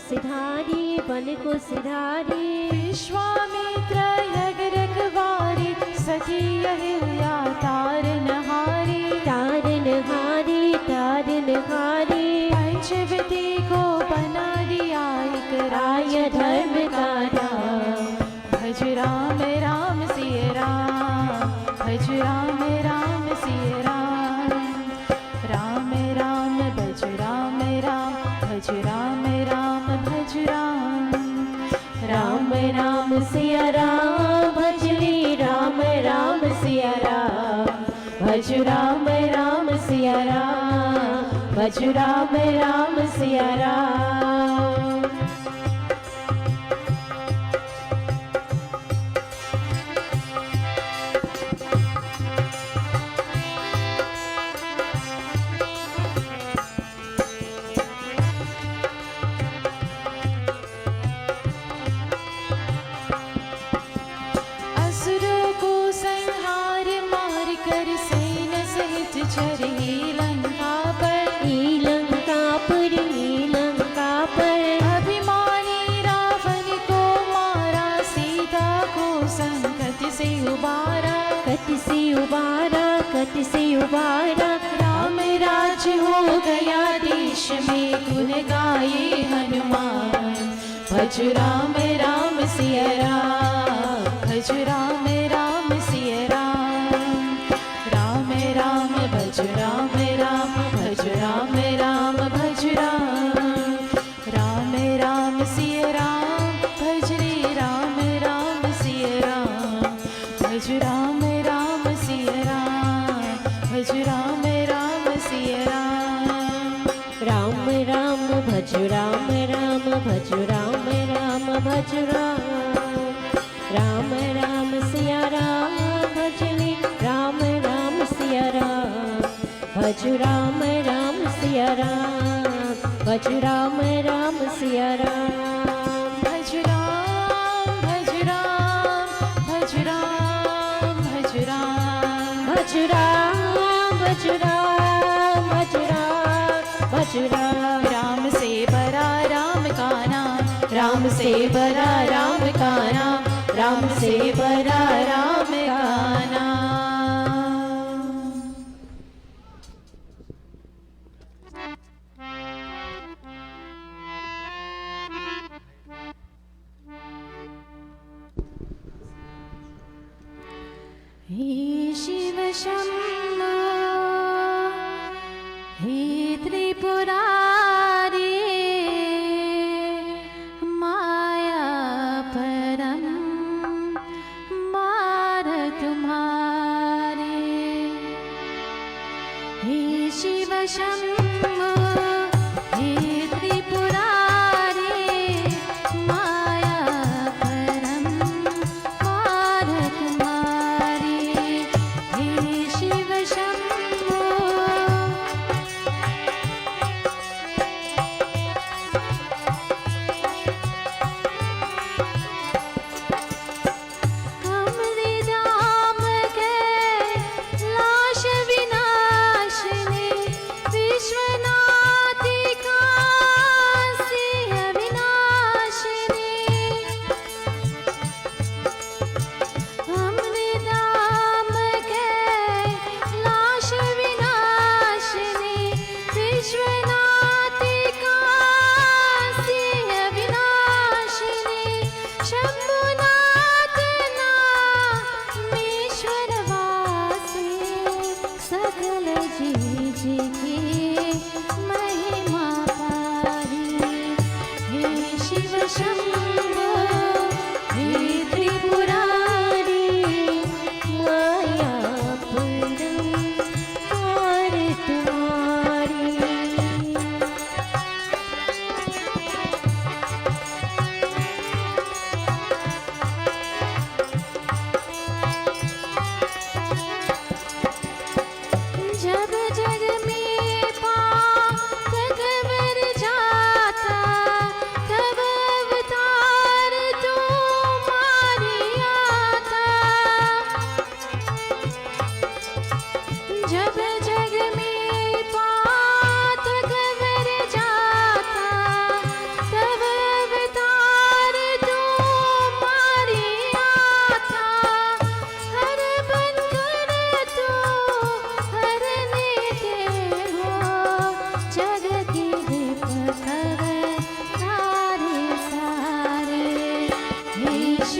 सिधारी, बन को सिधारी। विश्वामित्र यज्ञ रखवारी, सखी अहिल्या तारनहारी। तारनहारी, तारनहारी। पंचवती को बना दिया एक राय धर्म का राम। भज राम राम सिया राम, भज राम राम सिया राम। राम राम भज राम राम, भज राम राम भज राम। राम राम सिया राम, भजली राम राम सिया राम। भज राम राम सिया राम, भज राम राम सिया राम। असुरों को संहार मार कर सेन सहित चढ़े लंका पर। लंका पर, लंका पर। अभिमानी रावण को मारा, सीता को संकट से उबारा। कट से उबारा, कट से उबारा। राम राज्य हो गया देश में, गुण गाये हनुमान। भज राम राम सिया राम, भज राम राम सिया राम। राम राम भज राम राम, भज राम राम भज राम। राम राम सिया राम, भज रे राम राम सिया राम। भज राम राम सिया राम, भज राम राम सिया राम। राम राम भज राम राम, भज राम राम भज राम। राम राम सिया राम, भजली राम राम सिया राम। भज राम राम सिया राम, भज राम राम सिया राम। भज राम भज राम, भज राम भज राम। भज राम, भज राम, भज राम, भज राम। राम से बड़ा राम का नाम, राम से बड़ा राम का नाम, राम से बड़ा राम का नाम। हे शिव शम्भो, हे त्रिपुरारी, माया परम मार तुम्हारे। हे शिव शम्भो, हे त्रिपुरारी, माया परम मार तुम्हारे। हे शिव शम्भो, हमरे धाम के लाश विनाशिनी, विश्वनाथ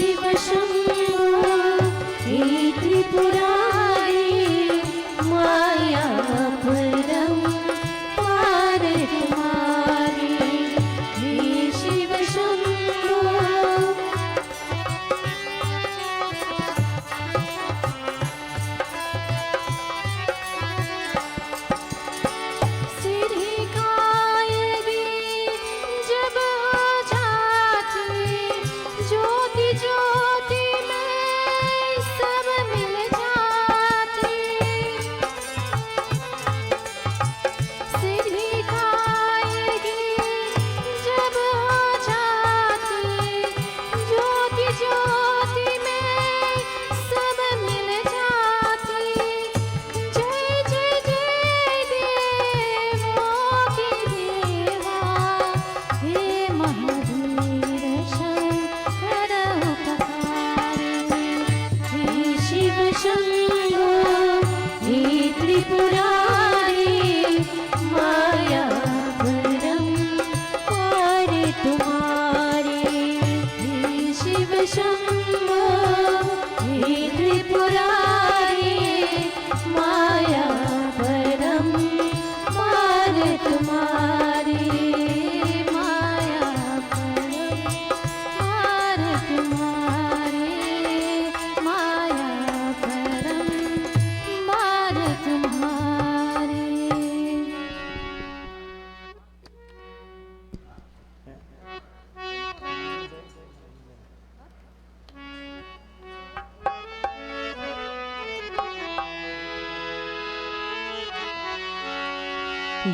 शिव शंभो हे त्रिपुरारी माया परम पार तुम्हारी हे शिव शंभो। सीधी कायगी जब हो जाती ज्योति ज्योति में सब मिल जाती। सीधी कायगी जब हो जाती ज्योति ज्योति में सब मिल जाती। जय जय जय देवों की देवा हे महावीर शंकर उपकारी हे शिव शंभो हे त्रिपुरारी माया परम पार तुम्हारी हे शिव शंभो हे त्रिपुरारी माया परम पार तुम्हारी माया परम पार तुम्हारी माया परम पार तुम्हारी।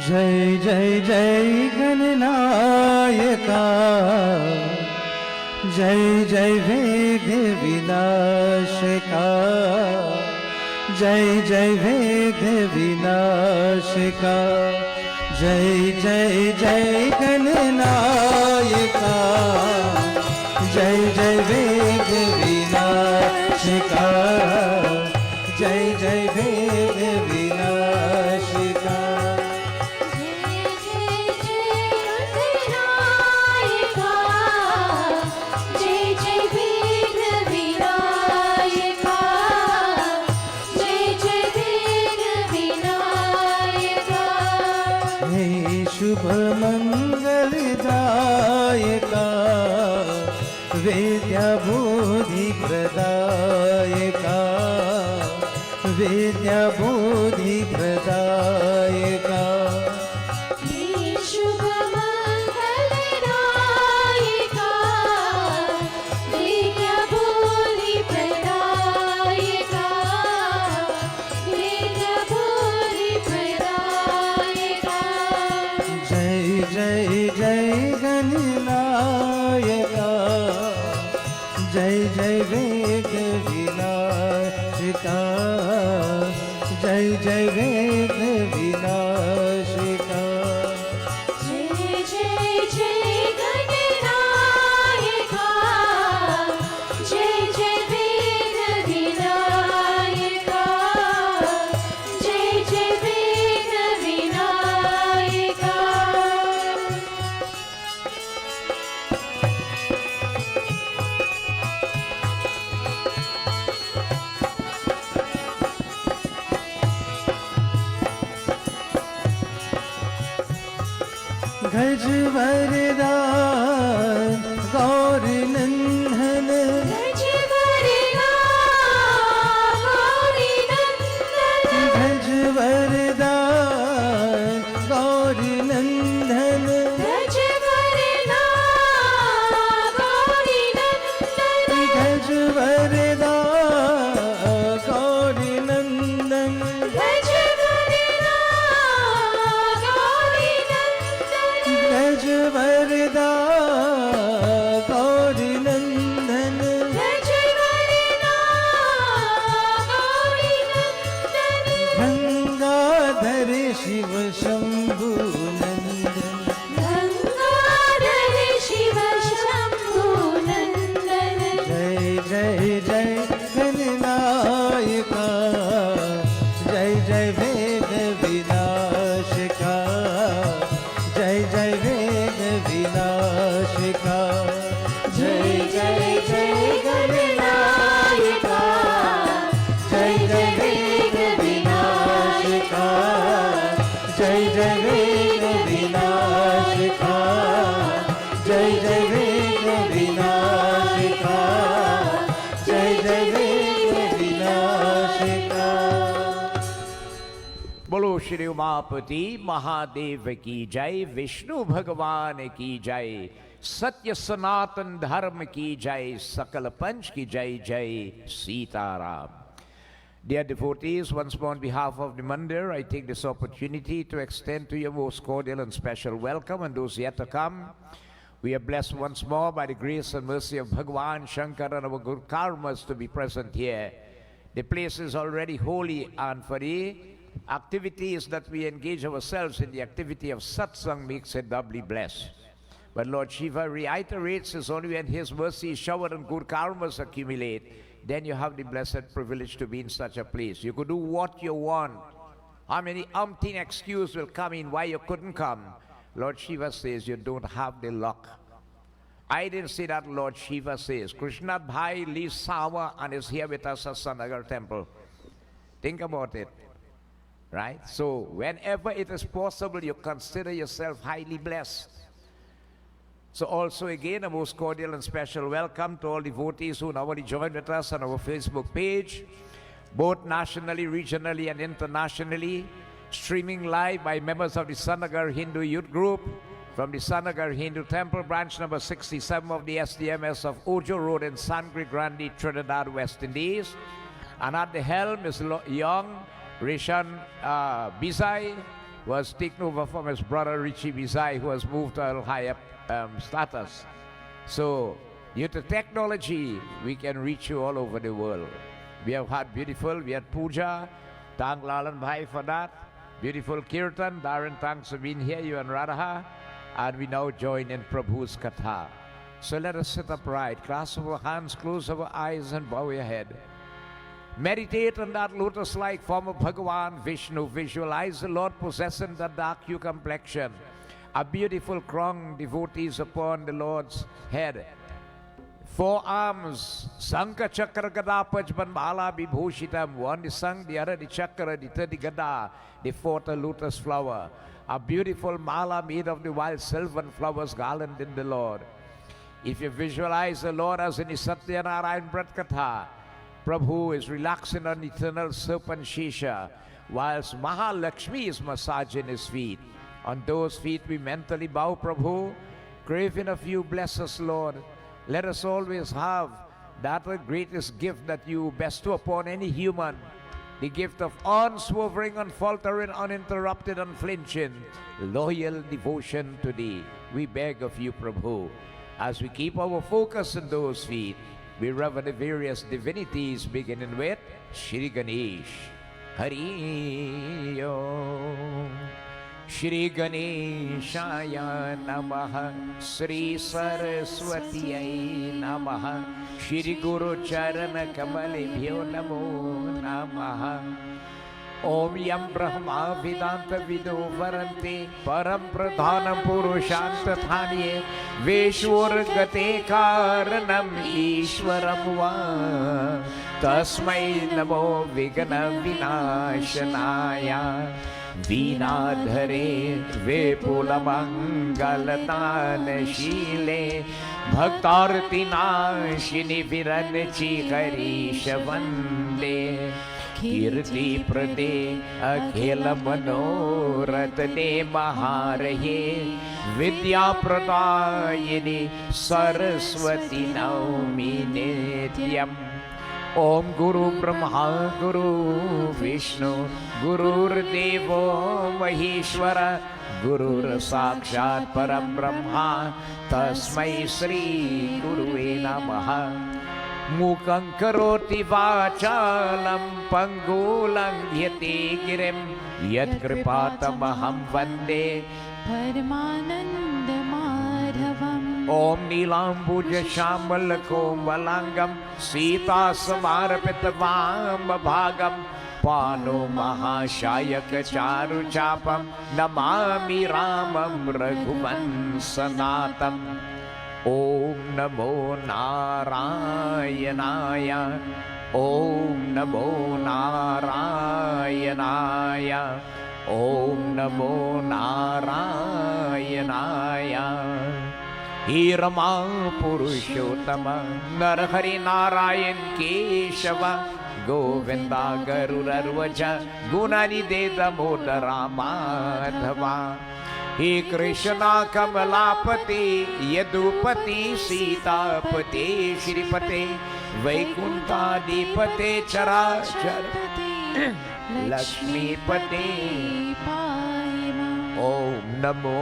जय जय जय गणनायका जय जय वेद विनाशका जय जय वेद विनाशका जय जय जय गणनायका जय जय वेद विनाशका जय जय वेद विनाशका शुभ मंगलदायका विद्या बुद्धि प्रदायका विद्या बुद्धि प्रदायका शुभ मंगलदायका विद्या बुद्धि प्रदायका विद्या बुद्धि प्रदायका। जय जय जय गणनायका जय जय वेद विनाशका जय जय वेद विनाशका जय जय जय गणनायका जय जय वेद विनायका जय जय वेद विनायका। गज वरदान गौर नंदन गज वरदान गौरी नंदन गज वरदान गौर नंदन गज वरदान गौरी नंदन गज वरदान गौर नंदन गज वरदान गौरी नंदन गज वरदान गौर नंदन गज वरदान गौरी नंदन गंगाधर शिव शंभु नंदन गंगाधर शिव शंभु नंदन। जय जय जय गणनायका जय जय वेद विनाशका जय जय वेद विनाशका जय जय जय गण जय वेद विनाश का। बोलो श्री उमापति महादेव की जय, विष्णु भगवान की जय, सत्य सनातन धर्म की जय, सकल पंच की जय जय Sitaram. Dear devotees, once more on behalf of the Mandir, I take this opportunity to extend to you most cordial and special welcome, and those yet to come. We are blessed once more by the grace and mercy of Bhagwan Shankar and our good karmas to be present here. The place is already holy, and for the activities that we engage ourselves in, the activity of Satsang makes it doubly blessed. But Lord Shiva reiterates, it's only when His mercy shower and good karmas accumulate, then you have the blessed privilege to be in such a place. You could do what you want. How many umpteen excuses will come in why you couldn't come? Lord Shiva says you don't have the luck. I didn't say that, Lord Shiva says. Krishna Bhai leaves Sawa and is here with us at Nagar temple. Think about it. Right? So whenever it is possible, you consider yourself highly blessed. So also again, a most cordial and special welcome to all devotees who now join with us on our Facebook page, both nationally, regionally, and internationally, streaming live by members of the Nagar Hindu Youth Group from the Nagar Hindu Temple, branch number 67 of the SDMS of Ojo Road in Sangre Grande, Trinidad, West Indies. And at the helm is young Rishan Bizai, who has taken over from his brother Richie Bizai, who has moved to a higher status. So due to technology, we can reach you all over the world. We have had we had puja, thank Lalan Bhai for that, beautiful kirtan. Darren, thanks for being here, you and Radha, and we now join in Prabhu's Katha. So let us sit upright, clasp our hands, close our eyes, and bow your head. Meditate on that lotus-like form of Bhagavan Vishnu. Visualize the Lord possessing the dark hue complexion. A beautiful crown devotees upon the Lord's head. 4 arms, Sanka Chakra Gada Pajban Bala Vibhushitam. One the Sang, the other the Chakra, the third the Gada, the fourth a lotus flower. A beautiful mala made of the wild sylvan flowers garland in the Lord. If you visualize the Lord as in the Satyanarayan Brat Katha, Prabhu is relaxing on eternal serpent Shisha, whilst Mahalakshmi is massaging his feet. On those feet we mentally bow, Prabhu, craving of you, bless us, Lord. Let us always have that the greatest gift that you bestow upon any human, the gift of unswerving, unfaltering, uninterrupted, unflinching, loyal devotion to Thee. We beg of you, Prabhu, as we keep our focus on those feet, we rever the various divinities, beginning with Shri Ganesh. Hari Om. Shri Ganeshaya Namaha, Shri Saraswatiyai Namaha, Shri Guru Charana Kamalibhyo Namo Namaha. Om Yam Brahma Vedanta Vido Varante, Param Pradhanam Purushanta Thanye, Veshwar Gate Karanam Ishwaram Va, Tasmai Namo Vigana Vinashanaya. वीणाधरे विपुलमङ्गलदानशीले भक्तार्तिनाशिनि विरनचिकरीश वन्दे कीर्तिप्रदे अखिलमनोरथने महारहे विद्याप्रदायिनि सरस्वती नौमि नित्यम्। Om Guru Brahma Guru Vishnu Gururdevo Maheshwara Gurur Sakshat Param Brahma Tasmai Sri Guruve Namaha. Mukhaṁ karoti vachalam pangulam yate girim yat kripatamaham vande Paramananda Madhavam. Om Nilambuja Shamal Komalangam Sita Samarapita Vamba Bhagam Pano Mahashayaka Charu Chapam Namami Ramam Raghuvan Sanatam. Om Namo Narayanaya. Om Namo Narayanaya. Om Namo Narayanaya. हे रमा पुरुषोत्तम नरहरि नारायण केशव गोविंदा गरुड़ध्वज गुणानिधे दामोदरा माधवा। हे कृष्णा कमलापते यदुपति सीतापते श्रीपते वैकुंठाधिपते चराचर लक्ष्मीपते ओम नमो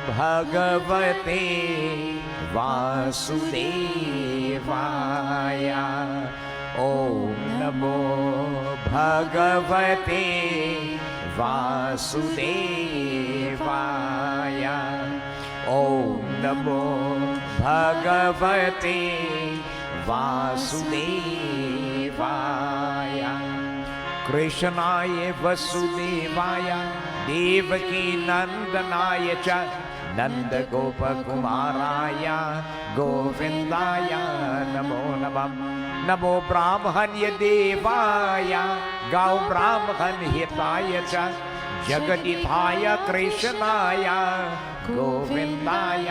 भगवते वासुदेवाय। ओम नमो भगवते वासुदेवाय। ओम नमो भगवते वासुदेवाय। कृष्णाय वसुदेवाय देवकी नंदनाय च नंद गोप कुमाराय गोविंदाय नमो नमः। नमो ब्राह्मण्य देवाय गौ ब्राह्मण हिताय च जगदिताय कृष्णाय गोविंदाय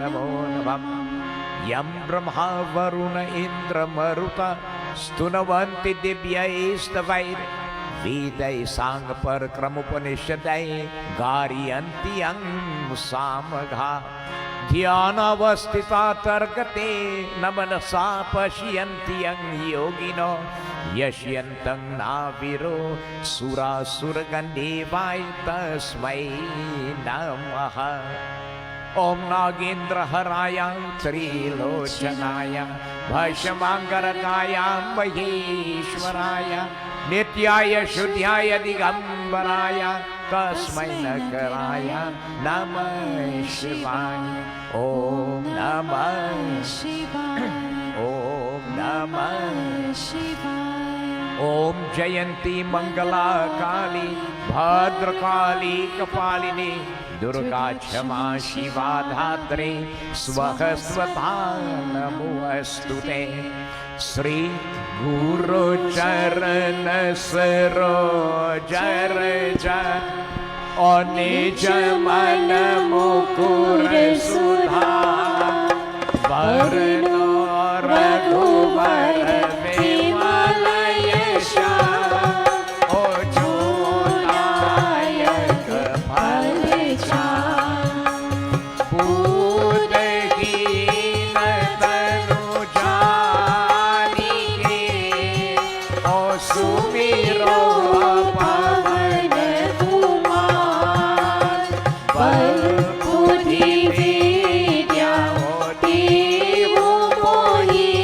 नमो नमः। यं ब्रह्मा वरुण इंद्र मरुत स्तुनवन्ति दिव्यैस्तवैः वेदै सांग परक्रमुपनिषदै गारयन्ति यं सामगा। ध्यानावस्थिता तर्कते न मनसा पश्यन्ति यं योगिनो यश्यन्तं नाविरो सुरासुरगन्धेवाय तस्मै नमः। ओम नागेन्द्रहराय त्रिलोचनाय भस्मांगरकाय महेश्वराय नित्याय शुद्धाय दिगंबराय तस्मै नकराय नमः शिवाय। ओम नमः शिवाय। ओम नमः शिवाय। ओम जयंती मंगला काली भद्रकाली कपालिनी दुर्गा क्षमा शिवा धात्री स्वहस्वता नमोऽस्तुते। श्री गुरु चरण सरोज रज और निज मन मुकुर सुधार वरनो रघुवर विमल यश ओ जो नायक फल पूतहीन तनु जानिके ओ सुमिरो पवन कुमार बल बुद्धि विद्या देवो मोहि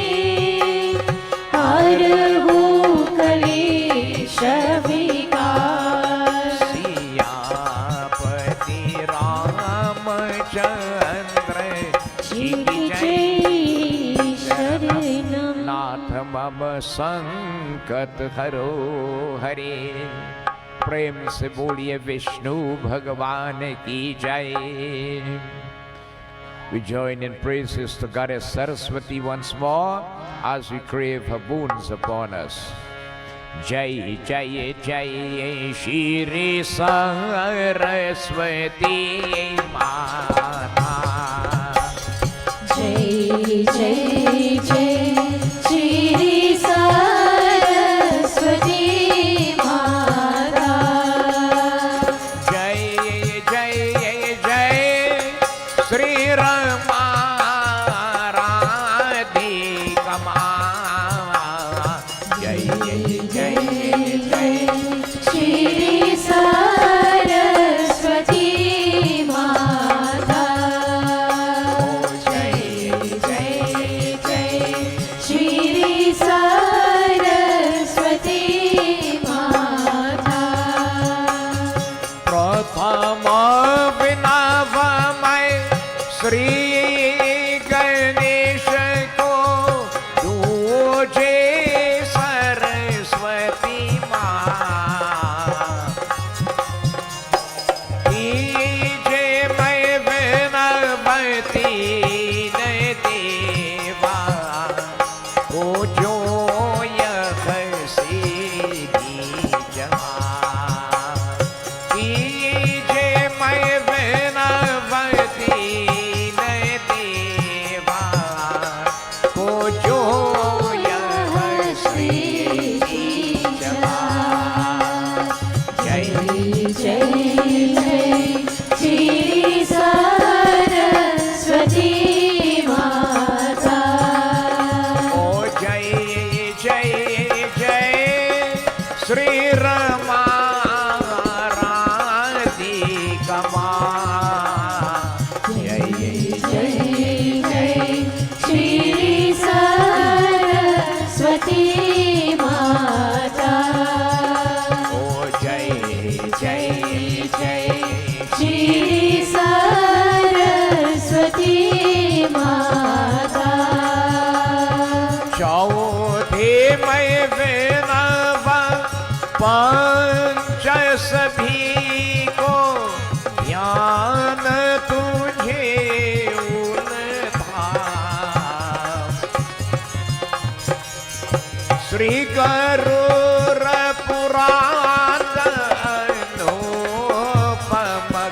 हरहु कलेश विकार। सियापति रामचंद्र जी की जय शरणम। नाथ मम संकट हरो हरे। प्रेम से बोलिए विष्णु भगवान की जय। We join in praises to Goddess Saraswati once more as we crave her boons upon us. Jai Jai Jai Shri Saraswati Mata। जय जय जय श्री सरस्वती माता। जय जय जय श्री रमा राधिका माँ। जय जय जय जय श्री सरस्वती माता। जय जय हे मैं विनव पंच सभी को ज्ञान तुझे उलधाम। श्री गरुड़ पुराण अनुपम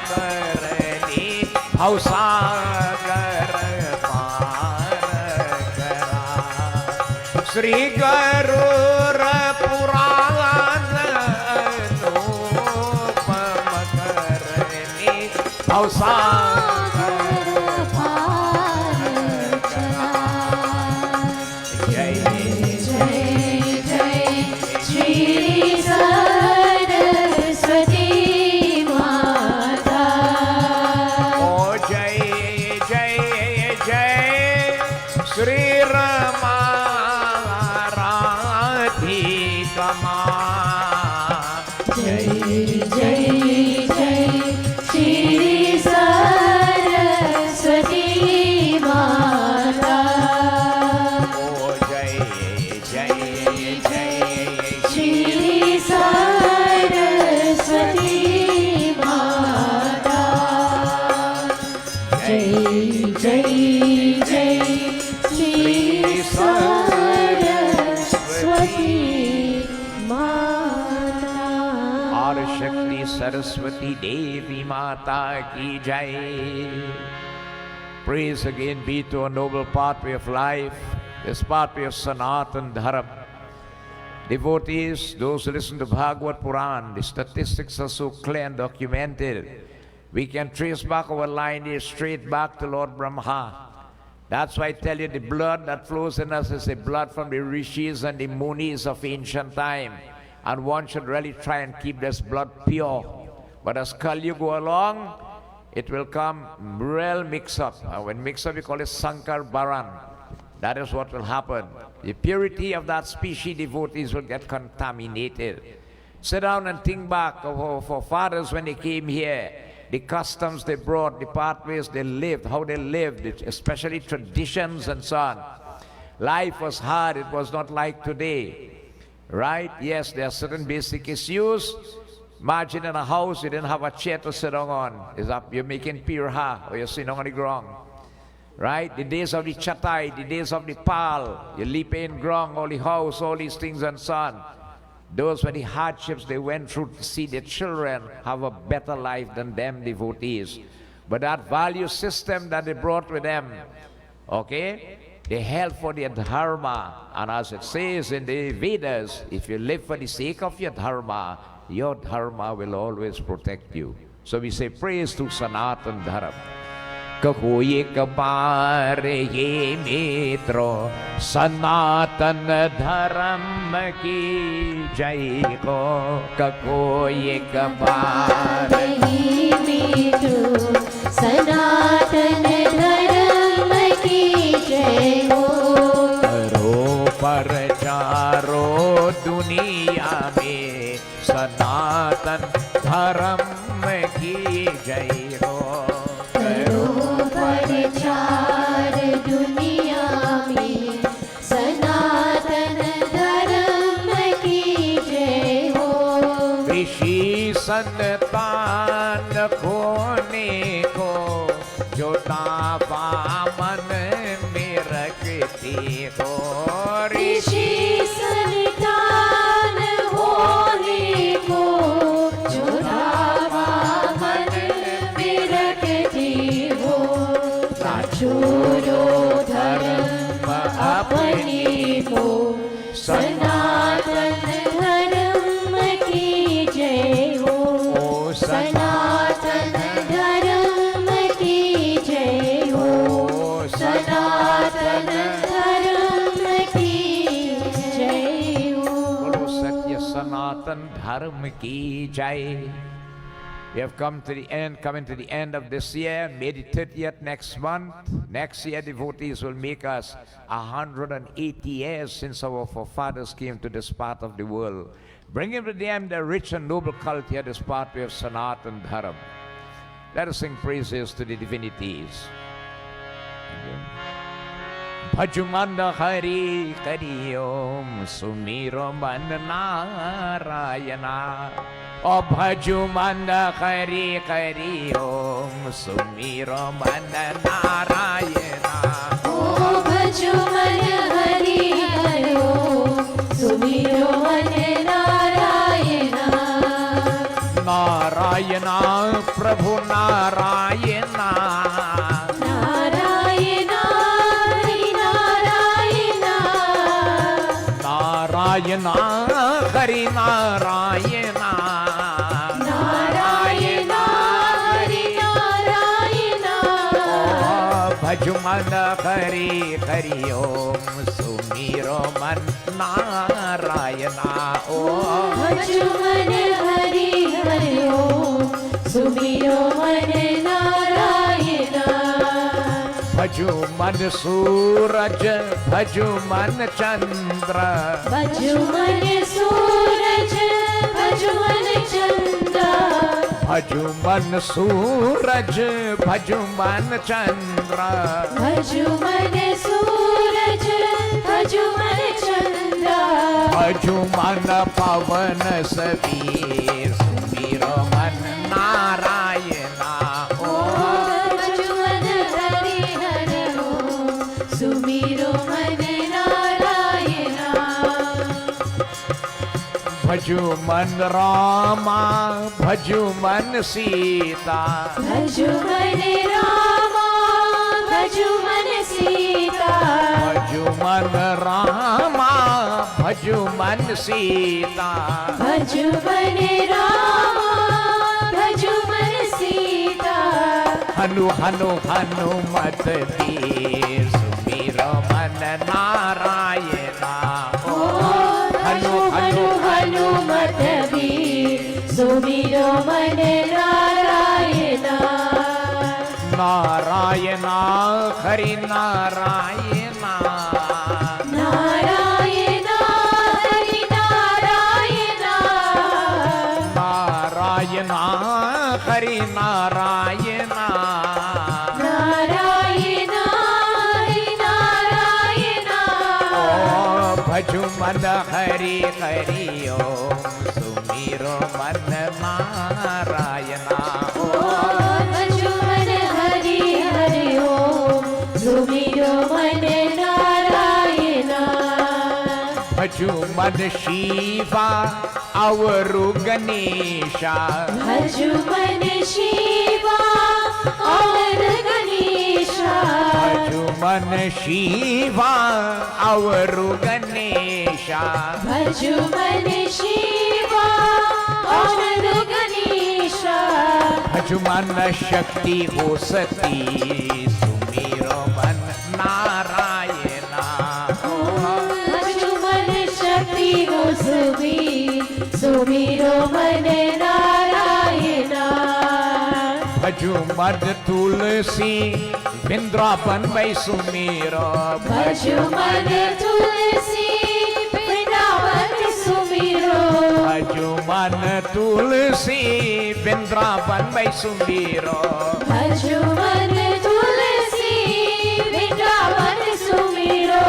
करनी भवसागर पार करा। श्री गरुड़ पुराण अनुपम करनी भवसागर पार करा। जय जय जय श्री सरस्वती माता। ओ जय जय जय श्री रमा राधिका माँ। जय जय जय श्री सरस्वती माता। ओ जय जय जय श्री सरस्वती माता। जय जय जय श्री सरस्वती माता। और शक्ति सरस्वती देवी माता की जय। Praise again be to a noble pathway of life, this pathway of Sanatan Dharma. Devotees, those who listen to Bhagavad Purana, the statistics are so clear and documented. We can trace back our line here straight back to Lord Brahma. That's why I tell you the blood that flows in us is the blood from the rishis and the munis of ancient time. And one should really try and keep this blood pure. But as Kali go along, it will come real mix-up. When mix-up, we call it Sankar Baran. That is what will happen. The purity of that species devotees will get contaminated. Sit down and think back of our forefathers when they came here. The customs they brought, the pathways they lived, how they lived, especially traditions and so on. Life was hard. It was not like today. Right? Yes, there are certain basic issues. Imagine in a house, you didn't have a chair to sit down on. It's up, you're making pirha, or you're sitting on the ground. Right? The days of the chatai, the days of the pal, you leap in ground, all the house, all these things and so on. Those were the hardships they went through to see their children have a better life than them devotees. But that value system that they brought with them, okay, they held for their dharma. And as it says in the Vedas, if you live for the sake of your dharma will always protect you. So we say praise to Sanatan Dharma. कहो एक बार ये मित्रों सनातन धर्म की जय हो। कहो एक बार ये मित्रों सनातन धर्म की जय हो। करो प्रचारो दुनिया में सनातन धर्म की जय हो। प्रचार दुनिया में सनातन धर्म की जय हो। ऋषि संतान खोने को जो दावा मन में रखती हो। ऋषि संतान होने को जो दावा मन में रखती हो। छोड़ो धर्म अपने को सनातन धर्म की जय हो। सनातन धर्म की जय हो। सनातन धर्म की जय हो। बोलो सत्य सनातन धर्म की जय। We have come to the end, coming to the end of this year, May the 30th next month. Next year, devotees will make us 180 years since our forefathers came to this part of the world. Bringing with them the rich and noble culture, this pathway of Sanatan Dharma. Let us sing praises to the divinities. भज मन हरि करि ओम सुमिरो मन नारायणा ओ भजु मन हरि करि ओम सुमिरो मन नारायणा ओ भजो मन हरि हरि ओम सुमिरो मन नारायणा नारायणा प्रभु नारायणा नारायणा हरि नारायणा नारायणा हरि नारायणा नारायणा हरि नारायणा भज मन हरि हरि ओम सुमिरो मन नारायणा ओ भजो मन हरि हरि ओम सुमिरो मन नारायणा भजु मन सूरज भजु मन चंद्र भजो मन सूरज भजो मन चंद्र भजु मन सूरज भजु मन चंद्र भजो मन सूरज भजो मन चंद्र भजु मन पवन सबीर सुमिरो मन नारायणा ओ भजो मन हरि हरि ओम सुमिरो मन नारायणा भजु मन रामा भजु मन सीता भजो मन रामा भजो मन सीता भजु मन रामा भजु मन सीता भजो मन रामा भजो मन सीता हनु हनु हनुमत वीर सुमिरो मन नारायणा ओ हनु हनु हनुमत वीर सुमिरो मन नारायणा नारायणा हरि नारायणा नारायणा हरि नारायणा नारायणा हरि नारायणा नारायणा हरि नारायणा ओ भजु मन हरि हरि ओम सुमिरो मन नारायणा ओ भजो मन हरि हरि ओम सुमिरो मन नारायणा भजु मन शिवा अवरु गणेशा भजो मन शिवा और गणेशा भजु मन शिवा अवरु गणेशा भजो मन शिवा और गणेशा भजु मन शक्ति हो सती सुमिरो मन नारायणा भजो मन शक्ति हो सुमिरो मन नारायणा भजु मन तुलसी वृंदावन वै सुमिरो भजो मन तुलसी वृंदावन सुमिरो भजु मन तुलसी वृंदावन वै सुमिरो भजो मन तुलसी वृंदावन सुमिरो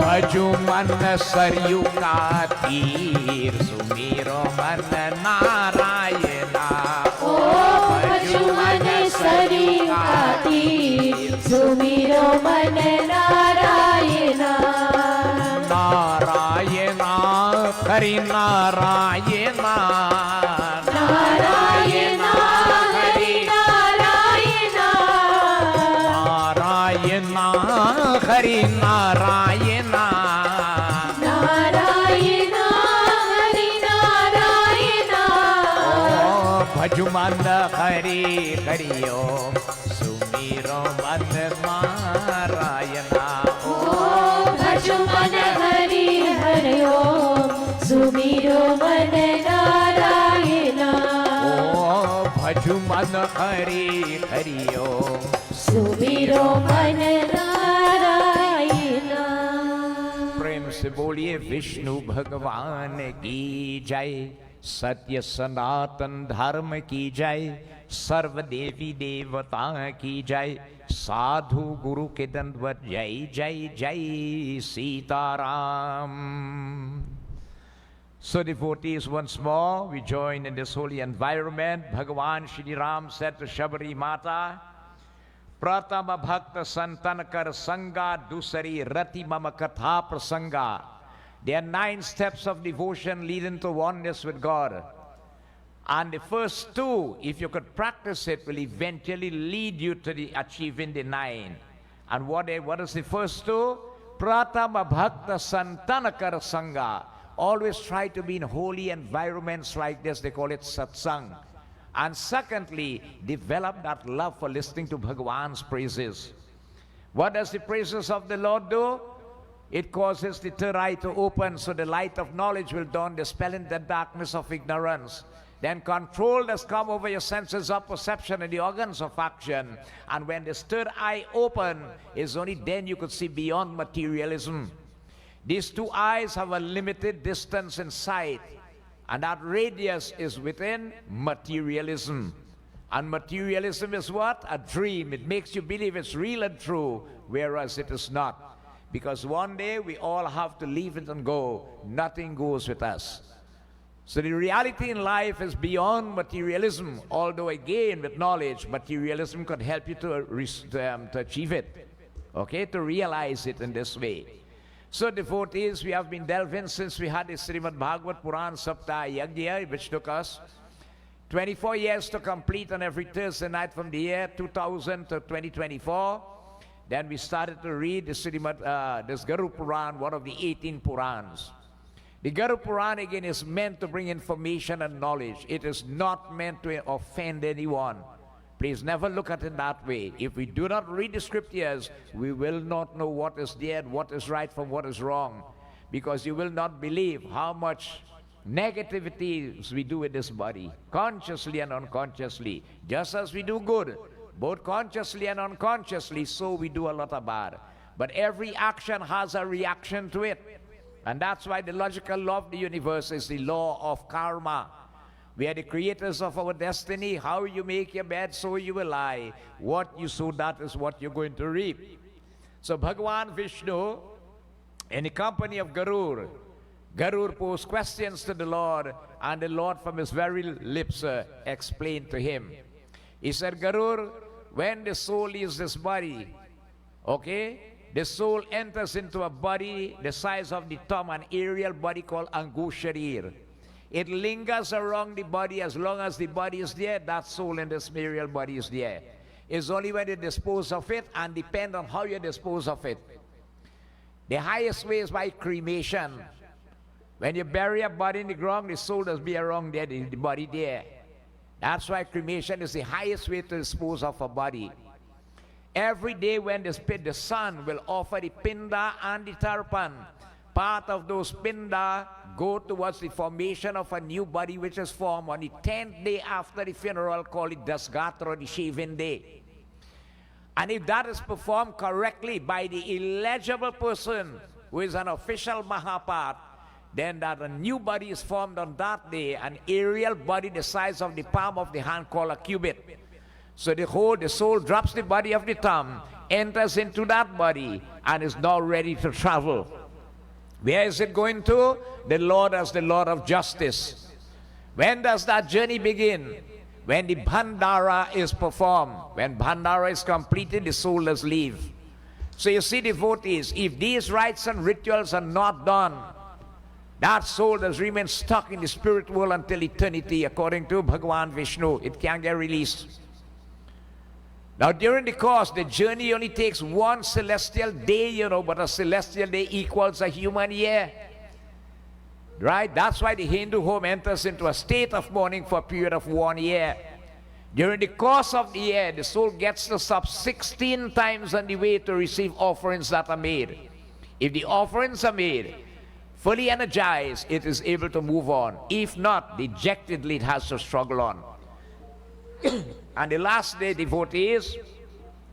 भजु मन सरयू का तीर सुमिरो मन नारायणा ओ भजो मन सरी काती सुमिरो मन नारायणा नारायणा हरि नारायणा नारायणा हरि नारायणा नारायणा हरि नारायणा नारायणा हरि नारायणा ओ भजु मन हरि हरि ओम सुमिरो मन नारायणा ओ भजो मन हरि हरि ओम सुमिरो मन नारायणा ओ भजु मन हरि हरि ओम सुमिरो मन नारायणा प्रेम से बोलिए विष्णु भगवान की जय। सत्य सनातन धर्म की जय, सर्व देवी देवता की जय, साधु गुरु के दंडवत जय जय जय Sitaram. So devotees, once more we join in this holy environment. Bhagavan Shri Ram said to Shabari Mata, Pratama Bhakta Santankar Sangha Dusari Rati Mama Katha Prasanga. There are 9 steps of devotion leading to oneness with God. And the first 2, if you could practice it, will eventually lead you to achieving the 9. And what is the first 2? Pratama Bhakta Santankar Sangha. Always try to be in holy environments like this. They call it Satsangh. And secondly, develop that love for listening to Bhagavan's praises. What does the praises of the Lord do? It causes the third eye to open, so the light of knowledge will dawn, dispelling the darkness of ignorance. Then control does come over your senses of perception and the organs of action. And when this third eye open, it's only then you could see beyond materialism. These 2 eyes have a limited distance in sight, and that radius is within materialism. And materialism is what? A dream. It makes you believe it's real and true, whereas it is not. Because one day we all have to leave it and go. Nothing goes with us. So the reality in life is beyond materialism, although again with knowledge, materialism could help you to achieve it. Okay, to realize it in this way. So devotees, we have been delving since we had the Srimad Bhagavad Purana Satsangh, which took us 24 years to complete on every Thursday night from the year 2000 to 2024. Then we started to read the this Garuda Purana, one of the 18 Purans. The Garuda Purana again is meant to bring information and knowledge. It is not meant to offend anyone. Please never look at it that way. If we do not read the scriptures, we will not know what is there, what is right from what is wrong. Because you will not believe how much negativity we do in this body, consciously and unconsciously. Just as we do good, both consciously and unconsciously, so we do a lot of bad. But every action has a reaction to it. And that's why the logical law of the universe is the law of karma. We are the creators of our destiny. How you make your bed, so you will lie. What you sow, that is what you're going to reap. So Bhagavan Vishnu, in the company of Garuda posed questions to the Lord, and the Lord from his very lips explained to him. He said, Garuda, when the soul leaves this body, okay, the soul enters into a body the size of the thumb, an aerial body called Angusharir. It lingers around the body as long as the body is there. That soul in this material body is there. It's only when you dispose of it, and depend on how you dispose of it. The highest way is by cremation. When you bury a body in the ground, the soul does be around there, the body there. That's why cremation is the highest way to dispose of a body. Every day when the sun will offer the pinda and the tarpan, part of those pinda go towards the formation of a new body which is formed on the 10th day after the funeral, called it Dasgatra, the shaving day. And if that is performed correctly by the eligible person who is an official Mahapat, then that a new body is formed on that day, an aerial body the size of the palm of the hand called a cubit. So the soul drops the body of the thumb, enters into that body, and is now ready to travel. Where is it going to? The Lord as the Lord of justice. When does that journey begin? When the Bhandara is performed. When Bhandara is completed, the soul does leave. So you see, devotees, if these rites and rituals are not done, that soul does remain stuck in the spirit world until eternity, according to Bhagavan Vishnu. It can't get released. Now, during the course, the journey only takes one celestial day, but a celestial day equals a human year. Right? That's why the Hindu home enters into a state of mourning for a period of 1 year. During the course of the year, the soul gets to stop 16 times on the way to receive offerings that are made. If the offerings are made, fully energized, it is able to move on. If not, dejectedly, it has to struggle on. And the last day, devotees,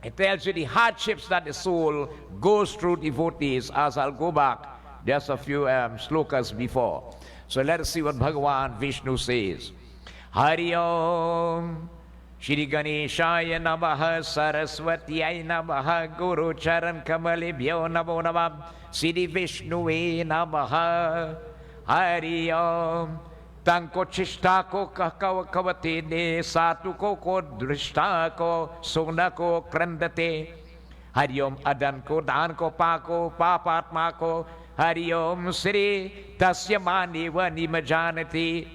it tells you the hardships that the soul goes through, devotees, as I'll go back. just a few slokas before. So let us see what Bhagavan Vishnu says. Hari Om Shri Ganeshaya Namaha Saraswatyai Namaha Guru Charan Kamalibhyo Namo Namah Shri Vishnuve Namaha Hari Om Tanko Chishta ko Kavate Ne Satu ko Drishta ko Sona ko Krandate Hari Om Adan ko Dan ko Pa ko Papatma ko Hari Om Sri Tasya Maniva Nimajanati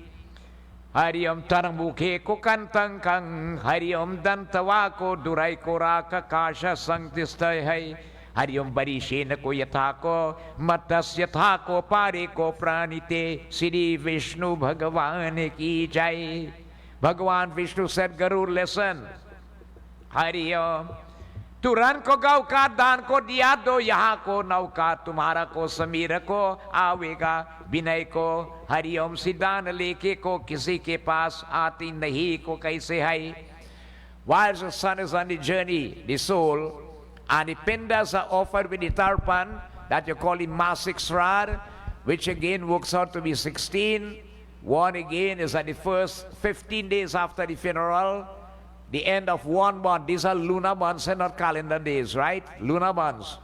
Hari Om Tarang Mukhe ko Kantang Kang Hari Om Dantawa ko Durai ko Raka Kasha Sanctistay Hai Hari Om Barishena ko Yatha ko Matas Yatha ko Pare ko Pranite Shri Vishnu Bhagavan ki Jai. Bhagavan Vishnu said, Garud, listen. Hari Om तुरंत को गौ का दान को दिया दो यहाँ को नौका तुम्हारा को समीर को आवेगा विनय को हरिओम सिद्धान लेके को किसी के पास आती नहीं को कैसे है. While the sun is on the journey, the soul and the pindas are offered with the tarpan that you call the Masik Srad, which again works out to be 16. One again is at the first 15 days after the funeral. The end of 1 month. These are lunar months and not calendar days, right? Lunar months.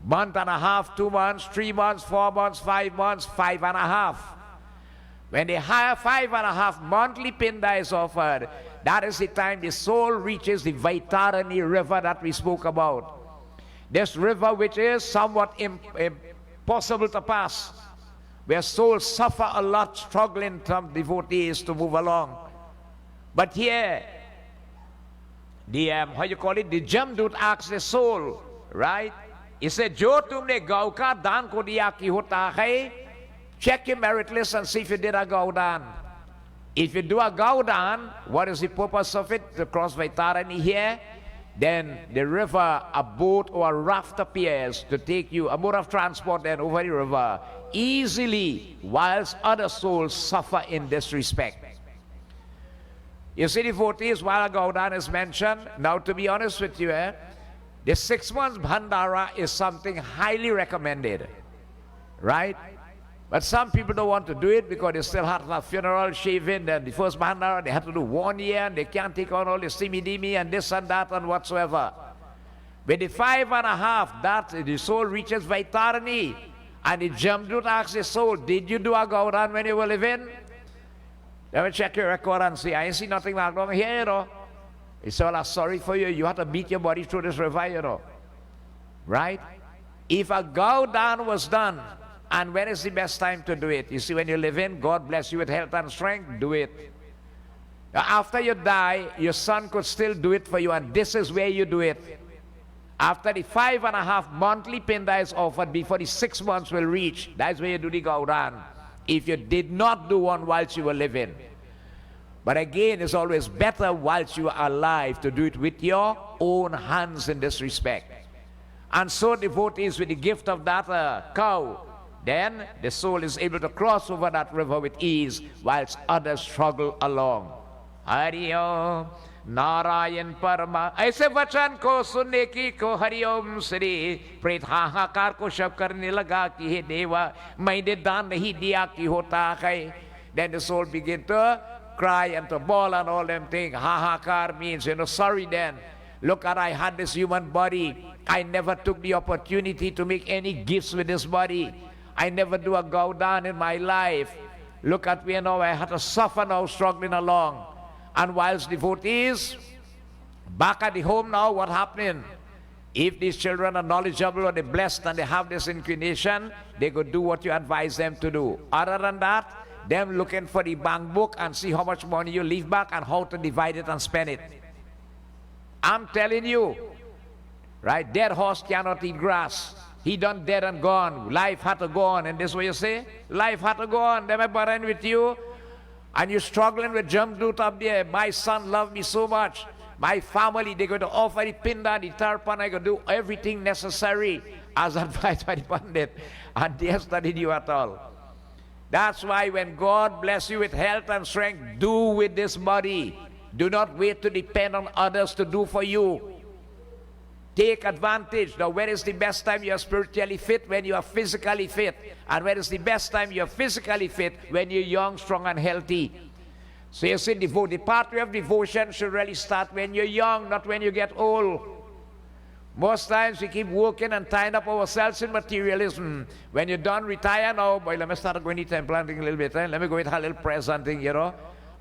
Month and a half, 2 months, 3 months, 4 months, 5 months, 5.5. When the higher 5.5 monthly pinda is offered, that is the time the soul reaches the Vaitarani river that we spoke about. This river which is somewhat impossible to pass, where souls suffer a lot struggling from devotees to move along. But here, the how you call it, the Jamdut asks the soul, right? He said, Jo tumne gau ka daan ko diya ki hota hai. Check your merit list and see if you did a gaudan. If you do a gaudan, what is the purpose of it? To cross Vaitarani here, then the river, a boat or a raft appears to take you, a mode of transport then over the river easily, whilst other souls suffer in this respect. You see, devotees, while Gaudan is mentioned, now to be honest with you, the 6 months Bhandara is something highly recommended, right? But some people don't want to do it because they still have a funeral, shaving, and the first Bhandara, they have to do 1 year, and they can't take on all the simi-dimi and this and that and whatsoever. With the 5.5, that the soul reaches Vaitarani, and the Jamdut asks the soul, did you do a Gaudan when you were living? Let me check your record and see. I ain't see nothing like wrong here, you know. It's all I'm sorry for you. You have to beat your body through this river, you know. Right? If a Gaudan was done, and when is the best time to do it? You see, when you live in, God bless you with health and strength, do it. Now, after you die, your son could still do it for you, and this is where you do it. After the 5.5 monthly pinda is offered, before the 6 months will reach, that's where you do the Gaudan. If you did not do one whilst you were living. But again, it's always better whilst you are alive to do it with your own hands in this respect. And so devotees with the gift of that cow, then the soul is able to cross over that river with ease whilst others struggle along. Hari Om Narayan Parama. ऐसे वचन को सुनने की को हरिओम श्री प्रेत हाहाकार को शब करने लगा कि हे देवा मैंने दान नहीं दिया कि होता है. Then the soul begin to cry and to bawl and all them things. Hahakar means, you know, sorry then. Look at, I had this human body. I never took the opportunity to make any gifts with this body. I never do a Gaudan in my life. Look at me now, I had to suffer now struggling along. And whilst devotees, back at the home now, what happening? If these children are knowledgeable or they're blessed and they have this inclination, they could do what you advise them to do. Other than that, them looking for the bank book and see how much money you leave back and how to divide it and spend it. I'm telling you, right? Dead horse cannot eat grass. He done dead and gone. Life had to go on. And this is what you say? Life had to go on. Them are burdened with you. And you're struggling with Jamdut up there. My son loved me so much. My family, they're going to offer the pinda, the tarpan. I going to do everything necessary as advised by the Pandit. And they have studied you at all. That's why when God bless you with health and strength, do with this body. Do not wait to depend on others to do for you. Take advantage. Now, when is the best time you are spiritually fit? When you are physically fit. And when is the best time you are physically fit? When you're young, strong, and healthy. So you see, the pathway of devotion should really start when you're young, not when you get old. Most times we keep working and tying up ourselves in materialism. When you're done, retire now. Boy, let me start going to planting a little bit. Let me go into a little presenting, you know.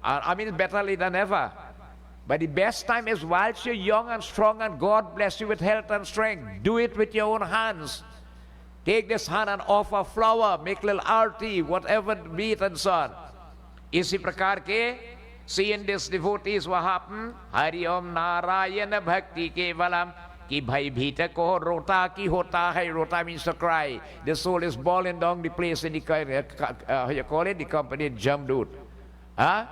I mean, it's better late than ever. But the best time is whilst you're young and strong and God bless you with health and strength. Do it with your own hands. Take this hand and offer flower, make little arti, whatever be it and so on. इसी प्रकार के seeing this devotees what happened, Hari Om Narayana Bhakti Kevalam, कि भाई भीतर को रोता की होता है, rota means to cry. The soul is balling down the place in the, how you call it, the company Jamdut. Huh?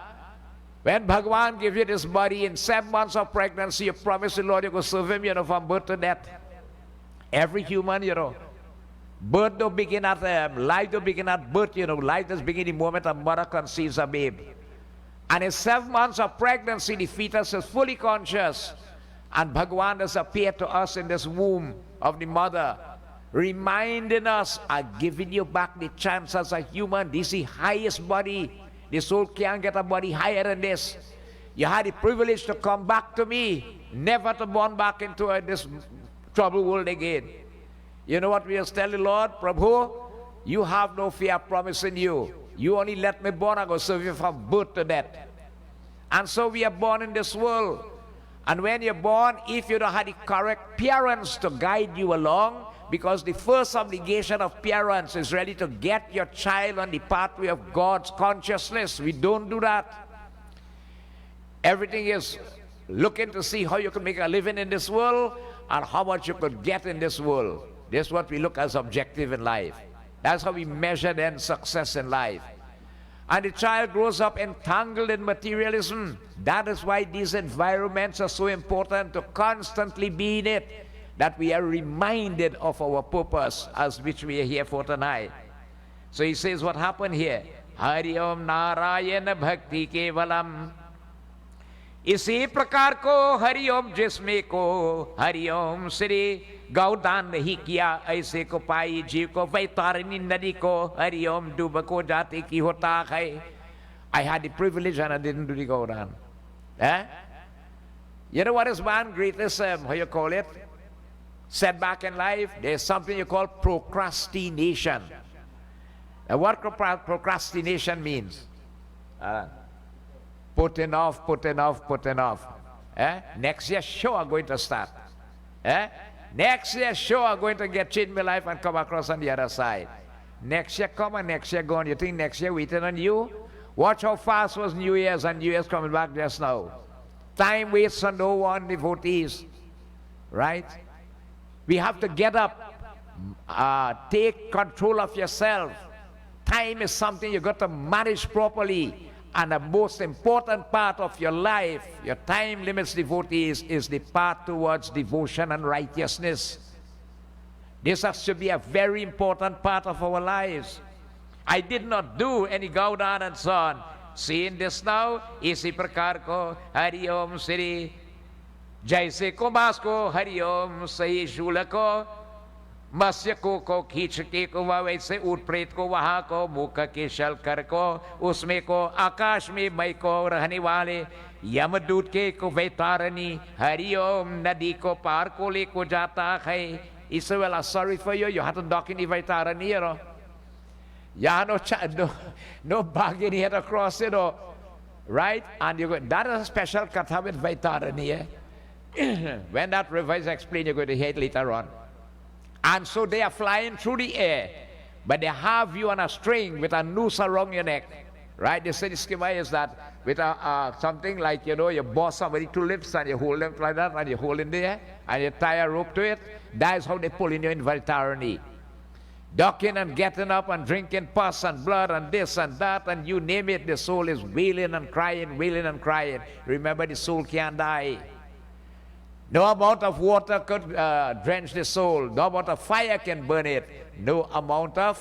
When Bhagwan gives you this body in 7 months of pregnancy, you promise the Lord you go serve him, you know, from birth to death. Every human, you know, birth don't begin at life don't begin at birth, you know, life does begin the moment a mother conceives a babe. And in 7 months of pregnancy, the fetus is fully conscious. And Bhagwan has appeared to us in this womb of the mother, reminding us, I'm giving you back the chance as a human. This is the highest body. The soul can't get a body higher than this. You had the privilege to come back to me, never to born back into this troubled world again. You know what we just tell the Lord? Prabhu, you have no fear promising you. You only let me born, I go serve you from birth to death. And so we are born in this world. And when you're born, if you don't have the correct parents to guide you along, because the first obligation of parents is really to get your child on the pathway of God's consciousness. We don't do that. Everything is looking to see how you can make a living in this world and how much you could get in this world. This is what we look as objective in life. That's how we measure then success in life. And the child grows up entangled in materialism. That is why these environments are so important, to constantly be in it, that we are reminded of our purpose as which we are here for tonight. So he says what happened here. Hari Om Narayana Bhakti Kevalam. इसी प्रकार को हरि ओम जिसमें को हरि ओम श्री गौदान नहीं किया, ऐसे को पाई जीव को वैतारिणी नदी को हरि ओम डूब को जाते की होता है. I had the privilege and I didn't do the Gaudan. Eh? You know what is one greatest, how you call it, setback in life? There's something you call procrastination. Now what procrastination means? Putting off, putting off, putting off. Next year, sure, I'm going to start. Next year, sure, I'm going to get changed my life and come across on the other side. Next year come and next year gone. You think next year waiting on you? Watch how fast was New Year's, and New Year's coming back just now. Time waits on no one, devotees. Right? We have to get up. Take control of yourself. Time is something you got to manage properly. And the most important part of your life, your time limits, devotees, is the path towards devotion and righteousness. This has to be a very important part of our lives. I did not do any Gaudan and so on. Seeing this now, isi prakar ko, Hari Om Sri, jaise ko mas ko, Hari Om Sahi Shula ko, मत्स्य को खींच के को वैसे ऊट प्रेत को वहां को मुख के शल कर को उसमें को आकाश में मई को रहने वाले यमदूत के को वैतारणी हरिओम नदी को पार को ले को जाता है. Isabella, sorry for you have to dock in the Vaitarani, you know. No bargain here to cross, you know. Right? And you go, that is a special katha with Vaitarani. When that river is explained, you're going to hear it later on. And so they are flying through the air, but they have you on a string with a noose around your neck, right? They say the schema is that with something like, you know, you boss somebody two lips and you hold them like that and you hold in there and you tie a rope to it. That is how they pull in you in Vaitarani. Ducking and getting up and drinking pus and blood and this and that and you name it, the soul is wailing and crying, wailing and crying. Remember, the soul can't die. No amount of water could drench the soul. No amount of fire can burn it. No amount of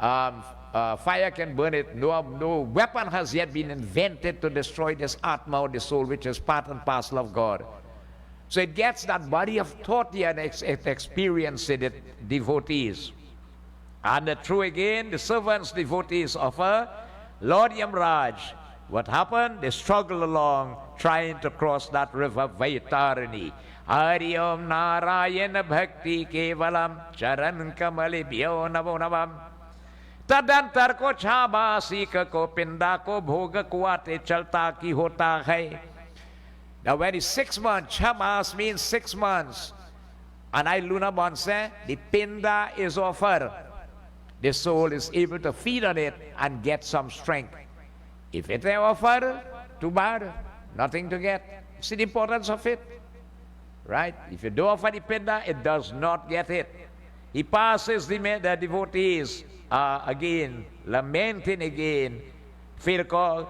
fire can burn it. No weapon has yet been invented to destroy this Atma, or the soul, which is part and parcel of God. So it gets that body of thought here and experience it, devotees. And through again, the servants, devotees offer Lord Yamraj. What happened? They struggled along, trying to cross that river Vaitarani. Hari Om Narayana Bhakti Kevalam Charan Kamali Bhyo Namo Navam. तदंतर को छाबासी को पिंडा को भोग कुआते चलता की होता है. Now when it's 6 months, chabas means 6 months. And I luna bonse, the pinda is offered. The soul is able to feed on it and get some strength. If it is offered, too bad, nothing to get. See the importance of it? Right? If you do offer the pinda, it does not get it. He passes the devotees again, lamenting again. फिर को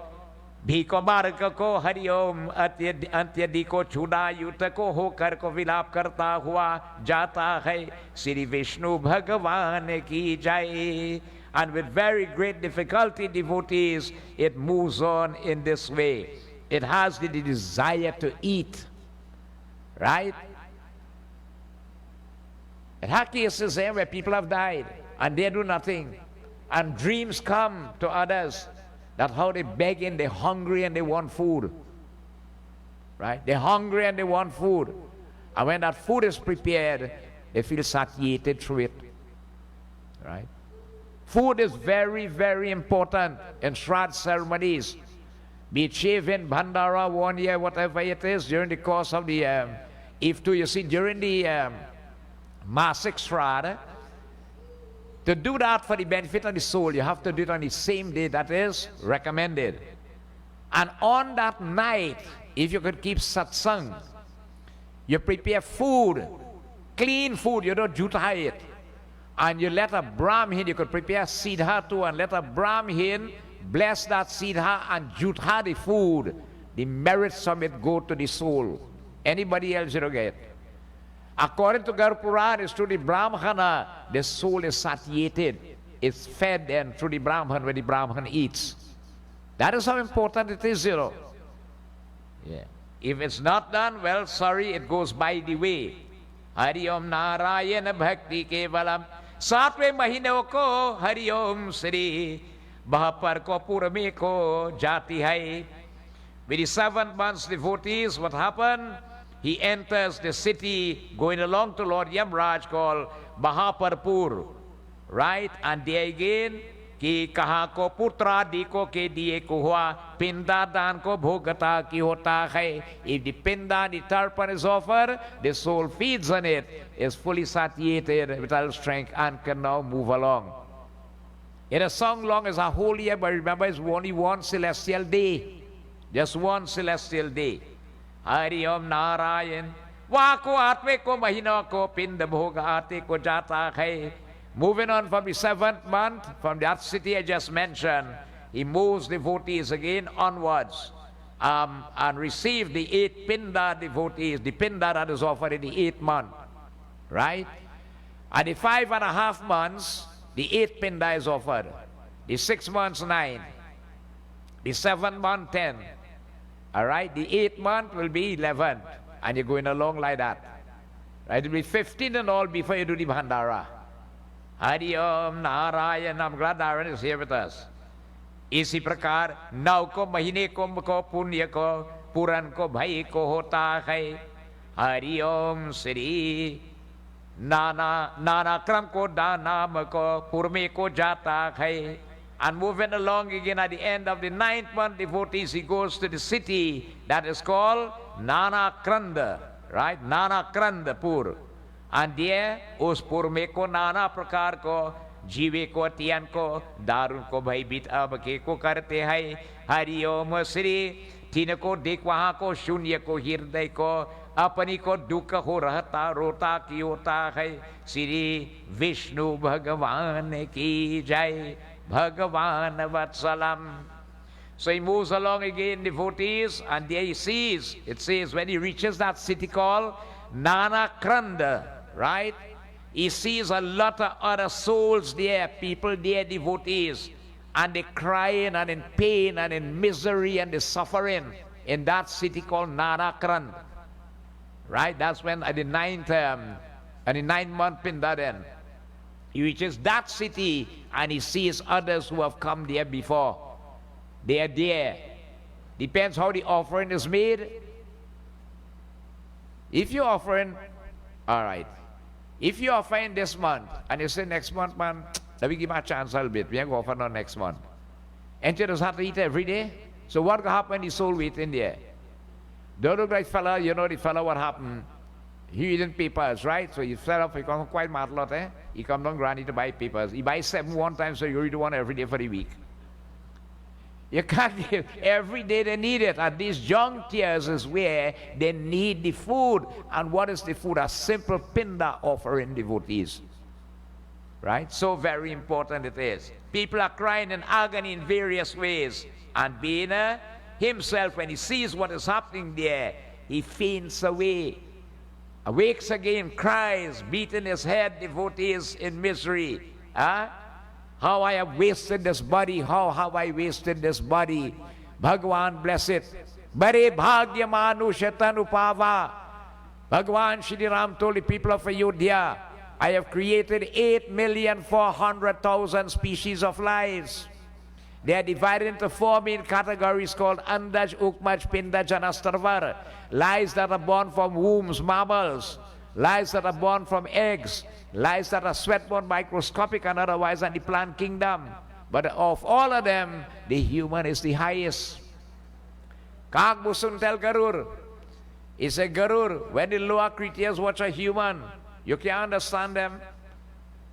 भीको मार्ग को हरिओम अंत्यदि को छुड़ायुत को होकर को विलाप करता हुआ जाता है. श्री विष्णु भगवान की जय. And with very great difficulty, devotees, it moves on in this way. It has the desire to eat. Right? It has cases there where people have died and they do nothing. And dreams come to others that how they begging, they're hungry and they want food. Right? They're hungry and they want food. And when that food is prepared, they feel satiated through it. Right? Food is very, very important in Shraddha ceremonies. Be it shaving, Bhandara, 1 year, whatever it is, during the course of the, if too, you see, during the Masik Shraddha, to do that for the benefit of the soul, you have to do it on the same day that is recommended. And on that night, if you could keep satsang, you prepare food, clean food, you don't jutai it. And you let a Brahmin, you could prepare siddha too, and let a Brahmin bless that siddha and jutha the food. The merits from it go to the soul. Anybody else you don't get. According to Garuda Purana, it's through the Brahmana, the soul is satiated. It's fed then through the Brahman when the Brahman eats. That is how important it is, you know. Yeah. If it's not done, well, sorry, it goes by the way. Hari Om Narayana Bhakti Kevalam. 7वें महीने को हरि ओम श्री बहापर को पूर्वे को जाती है. With the 7 months devotees, what happened? He enters the city going along to Lord Yamraj called Mahaparpur. Right? And there again, कि कहा को पुत्रादि को के दिए को हुआ पिंडा दान को भोगता की होता है. If the pinda, the tarpan is offered, the soul feeds on it, is fully satiated with all strength and can now move along. In a song long as a whole year, but remember it's only one celestial day. Just one celestial day. Hari Om Narayan. वहाँ को आत्मे को महीना को पिंड भोग आते को जाता है. Moving on from the 7th month, from that city I just mentioned, he moves devotees again onwards and receive the 8 pinda devotees, the pinda that is offered in the 8th month. Right? And the 5.5 months, the 8th pinda is offered. The 6 months, 9. The 7th month, 10. All right? The 8th month will be 11. And you're going along like that. Right? It will be 15 and all before you do the Bhandara. Hari Om Narayan. I'm glad Narayan is here with us. इसी प्रकार 9 को महीने को पुण्य को पूरन को भय को होता है. हरि ओम श्री नाना क्रम को नाम को पूर्वे को जाता है. And moving along again at the end of the 9th month, devotees, he goes to the city that is called Nana Kranda, right? Nana Krandapur. And there, उस पुर में को नाना प्रकार को जीवे को तियन को दारुण को भयभीत अब के को करते हैं. हरि ओम श्री तीन को देख वहाँ को शून्य को हृदय को अपनी को दुख हो रहता रोता की होता है. श्री विष्णु भगवान की जय. Bhagavan Vatsalam. So he moves along again, devotees, and there he sees, it says, when he reaches that city called Nana Kranda, right? He sees a lot of other souls there, people there, devotees, and they're crying and in pain and in misery and they're suffering in that city called Nana Kranda. Right? That's when at the ninth month pinda then. He reaches that city and he sees others who have come there before. They are there. Depends how the offering is made. If you're offering, all right. If you're offering this month and you say next month, man, let me give my chance a little bit. We ain't going to offer no next month. And you just have to eat every day. So what will happen? The soul wait in there. Don't look like fella, you know the fella what happened. He didn't papers, right? So he set up, he come quite mad lot, eh? He come down granny to buy papers. He buys 7 one time, so you read one every day for the week. You can't give every day they need it. And these young tears is where they need the food. And what is the food? A simple pinda offering devotees. Right? So very important it is. People are crying in agony in various ways. And Bina himself, when he sees what is happening there, he faints away. Awakes again, cries, beating his head, devotees in misery. Huh? How I have wasted this body, how have I wasted this body? Bhagwan bless it. Bare bhagya manushatan upava. Bhagwan Shri Ram told the people of Ayodhya, I have created 8,400,000 species of lives. They are divided into 4 main categories called Andaj, Ukmaj, Pindaj, and Astarvar. Lives that are born from wombs, mammals. Lives that are born from eggs. Lives that are sweat-borne, microscopic, and otherwise in the plant kingdom. But of all of them, the human is the highest. Kag Busun tell Garur. He said, Garur, when the lower creatures watch a human, you can understand them.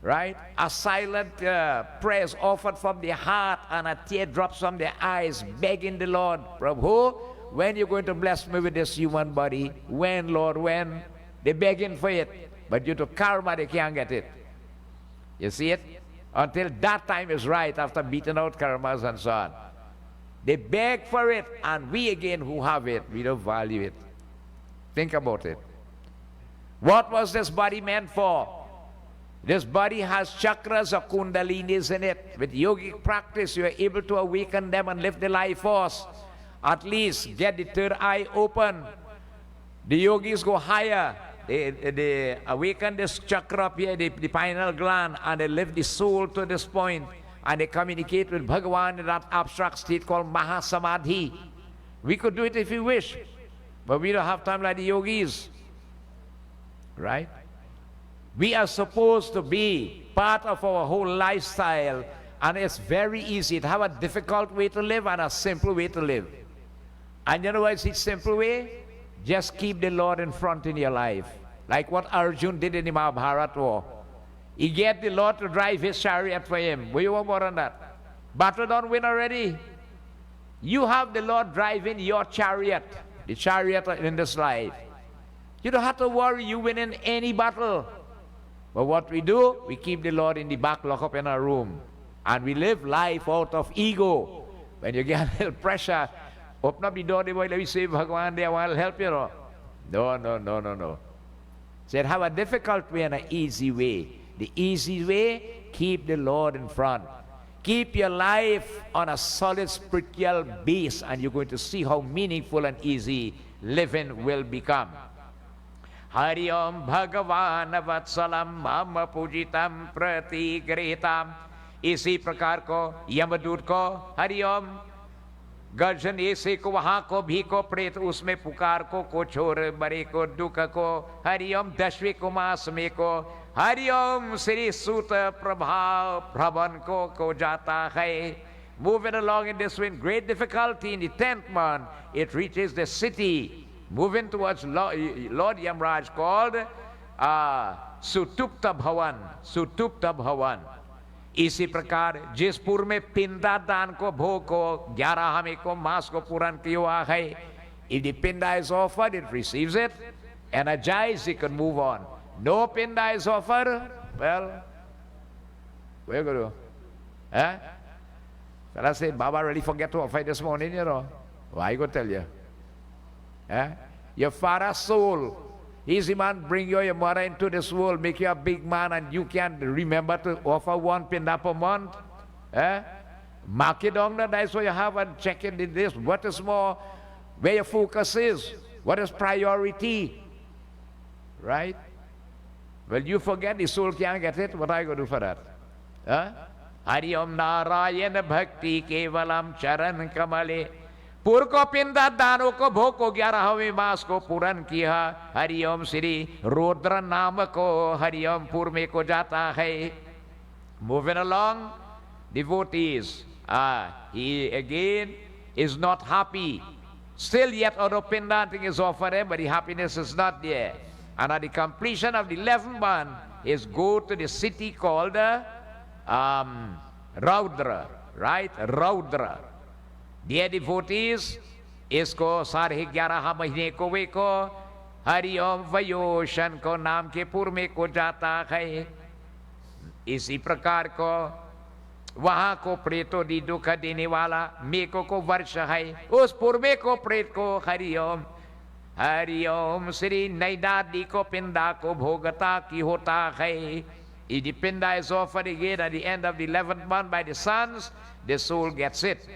Right? A silent prayer is offered from the heart and a tear drops from their eyes, begging the Lord, Prabhu, when you're going to bless me with this human body? When, Lord, when? They're begging for it, but due to karma, they can't get it. You see it? Until that time is right, after beating out karmas and so on. They beg for it, and we again who have it, we don't value it. Think about it. What was this body meant for? This body has chakras or kundalinis in it. With yogic practice, you are able to awaken them and lift the life force. At least get the third eye open. The yogis go higher. They awaken this chakra up here, the pineal gland, and they lift the soul to this point, and they communicate with Bhagavan in that abstract state called Maha Samadhi. We could do it if we wish, but we don't have time like the yogis. Right? We are supposed to be part of our whole lifestyle, and it's very easy to have a difficult way to live and a simple way to live. And you know what's the simple way? Just keep the Lord in front in your life. Like what Arjun did in the Mahabharata war. He get the Lord to drive his chariot for him. What do you want more than that? Battle don't win already. You have the Lord driving your chariot, the chariot in this life. You don't have to worry, you win in any battle. But what we do, we keep the Lord in the back, lock up in our room. And we live life out of ego. When you get a little pressure, open up the door, let me say, Bhagavan, I want to help you. No. Said, have a difficult way and an easy way. The easy way, keep the Lord in front. Keep your life on a solid spiritual base, and you're going to see how meaningful and easy living will become. Hari Om Bhagavan Vatsalam Mama Pujitam Pratigritam. इसी प्रकार को यमदूत को हरि ओम गर्जन ऐसे को वहां को भी को प्रेत उसमें पुकार को छोर बरे को दुख को हरि ओम 10वें को मास में को हरि ओम श्री सूत प्रभाव भ्रमण को जाता है. Moving along in this with great difficulty in the 10th month, it reaches the city, moving towards Lord Yamraj called Sutupta Bhavan. इसी प्रकार जिसपुर में पिंडा दान को भोग को 11 हमें को मास को पूर्ण किया है. If the pinda is offered, it receives it, energized, it can move on. No pinda is offered, well, what are you going to do? Huh? But I say, Baba really forget to offer this morning, you know. Why I go tell you? Huh? Your father's soul, he's the man bring you your mother into this world, make you a big man, and you can't remember to offer 1 pinda per month. Mark it down, that's what you have, and check it in this. What is more, where your focus is, what is priority? right? Well, you forget, the soul can't get it. What are you going to do for that? Huh? Hari Om Narayana Bhakti Kevalam Charan Kamale. पूर्व को पिंदा दानों को भोग को 11वें मास को पूर्ण किया. हरिओम श्री रुद्र नाम को हरिओम पूर्व में को जाता है. Moving along, devotees, he again is not happy. Still yet although pindanting is offered, but the happiness is not there. And at the completion of the 11th month is go to the city called Raudra, right? Raudra. Dear devotees, इसको साढ़े 11 महीने को वे को हरिओम वयोशन को नाम के पूर्व में को जाता है. इसी प्रकार को वहां को प्रेतो दी दुख देने वाला मेको को वर्ष है. उस पूर्व को प्रेत को हरिओम हरिओम श्री नैदादी को पिंदा को भोगता की होता है. If the pinda is offered again at the end of the 11th month by the sons, the soul gets it.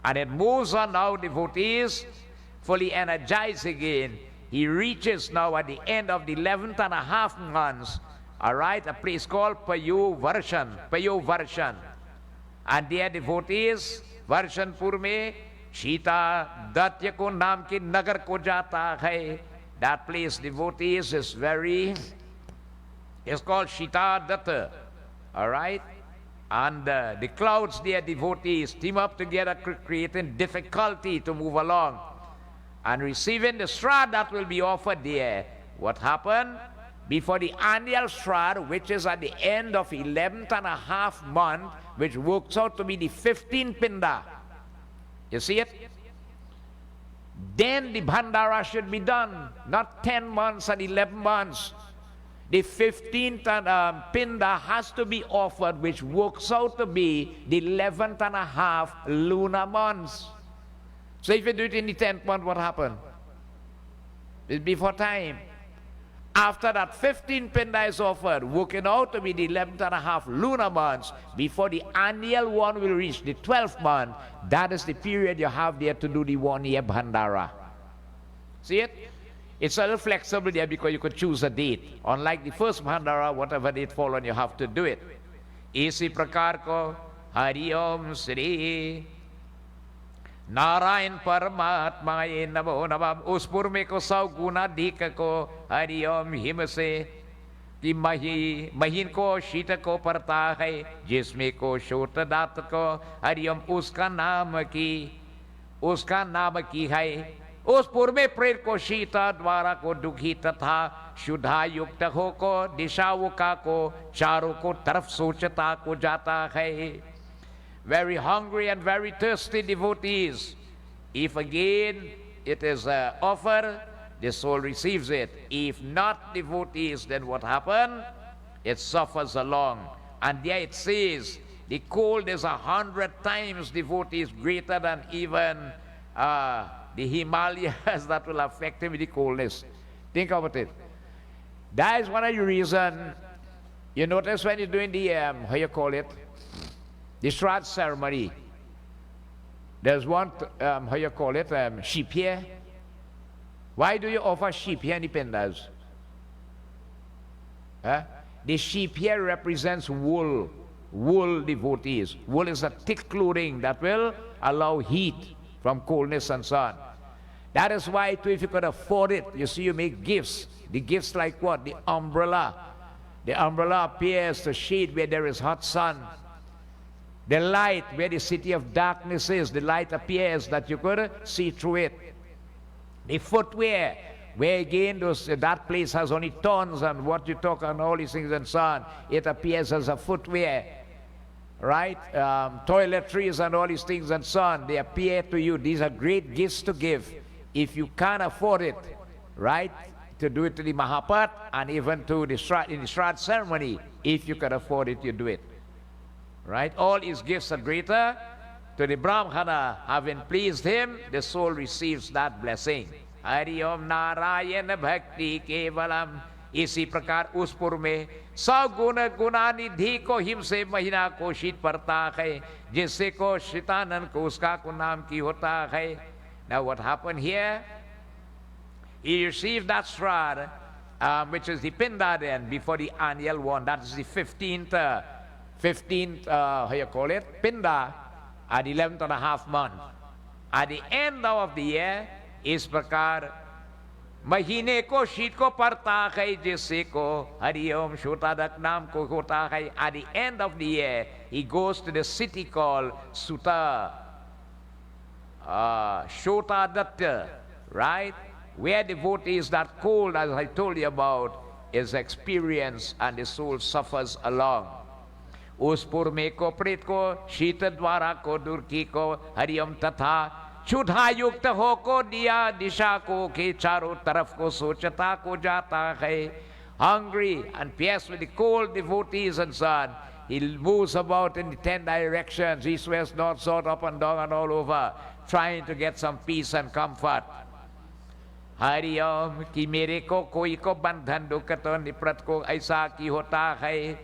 And it moves on now, devotees, fully energized again. He reaches now at the end of the 11th and a half months, all right, a place called Payu Varshan. And there, devotees, Varshanpur में Shita Datya को नाम के नगर को जाता है. That place, devotees, is it's called Shita Datta, all right? And the clouds there, devotees, team up together, creating difficulty to move along and receiving the Shraddha that will be offered there. What happened? Before the annual Shraddha, which is at the end of 11th and a half month, which works out to be the 15th Pinda. You see it? Then the Bhandara should be done, not 10 months and 11 months. The 15th Pinda has to be offered, which works out to be the 11th and a half lunar months. So if you do it in the 10th month, what happened? It's before time. After that 15th Pinda is offered, working out to be the 11th and a half lunar months, before the annual one will reach the 12th month, that is the period you have there to do the 1-year Bhandara. See it? It's a little flexible there because you could choose a date. Unlike the first Bhandara, whatever date fall on, you have to do it. इसी प्रकार को हरि ओम श्री नारायण परमात्माये नमो नमः. उस पूर्व में को 100 गुना अधिक को हरि ओम हिम से कि महीन को शीत को पड़ता है, जिसमें को शोत दात को हरि ओम उसका नाम की है. उस पूर्व में प्रेत को शीता द्वारा को दुखी तथा शुद्धा युक्त हो को दिशाओं का को चारों को तरफ सोचता को जाता है. Very hungry and very thirsty devotees. If again it is offered, the soul receives it. If not devotees, then what happened? It suffers along. And there it says, the cold is 100 times devotees greater than even the Himalayas that will affect him with the coldness. Think about it. That is one of the reasons. You notice when you're doing the, how you call it? The Shraddha ceremony. There's one, how you call it? Sheep here. Why do you offer sheep here in the Pindas? The sheep here represents wool. Wool devotees. Wool is a thick clothing that will allow heat from coldness and so on. That is why, too, if you could afford it, you see, you make gifts. The gifts like what? The umbrella. The umbrella appears to shade where there is hot sun. The light, where the city of darkness is, the light appears that you could see through it. The footwear, where again that place has only thorns and what you talk and all these things and so on, it appears as a footwear. Right? Toiletries and all these things and so on, they appear to you. These are great gifts to give. If you can't afford it, right, to do it to the Mahapat and even to the Shraddha ceremony, if you can afford it, you do it. Right? All his gifts are greater. To the Brahmana, having pleased him, the soul receives that blessing. Hari Om Narayana Bhakti Kevalam. इसी प्रकार उस पूर्व में 100 गुणानिधि को him से महीना को शीत पड़ता है, जिससे को शीतानंद को उसका को नाम की होता है. Now what happened here? He received that Shraddha which is the Pinda then, before the annual one. That is the 15th, how you call it, Pinda, at the 11th and a half month. At the end of the year, इस प्रकार महीने को शीत को पड़ता है जिससे को हरिओम शोतादक नाम को होता है. At the end of the year, he goes to the city called Sutta Shotadatta, right? Where devotees, that cold, as I told you about, is experienced and the soul suffers along. उस पूर्व में को प्रेत को शीत द्वारा को दुर्की को हरिओम तथा क्षुधा युक्त हो को दिया दिशा को के चारों तरफ को सोचता को जाता है. Hungry and pierced with the cold devotees and so on, he moves about in the 10 directions, east, west, north, south, up and down and all over, trying to get some peace and comfort. Hariom कि मेरे को कोई को बंधन दुख तो निपृत को ऐसा की होता है.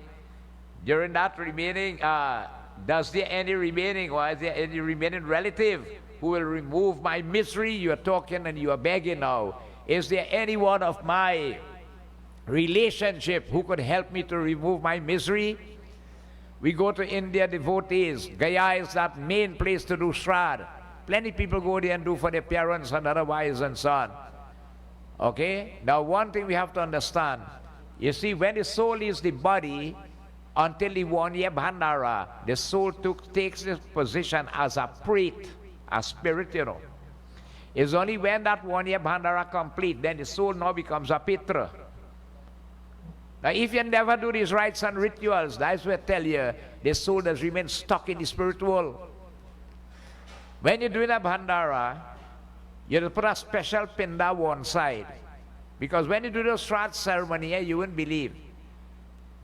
During that remaining, does there any remaining, or is there any remaining relative who will remove my misery? You are talking and you are begging now. Is there anyone of my relationship who could help me to remove my misery? We go to India, devotees. Gaya is that main place to do Shraddha. Plenty of people go there and do for their parents and otherwise and so on. Okay? Now one thing we have to understand. You see, when the soul is the body, until the 1 year Bhandara, the soul takes this position as a prit, a spirit, you know. It's only when that 1 year Bhandara complete, then the soul now becomes a pitra. Now if you never do these rites and rituals, that's what I tell you, the soul does remain stuck in the spiritual. When you're doing a Bhandara, you have to put a special pinda one side. Because when you do the Shraddha ceremony, you wouldn't believe.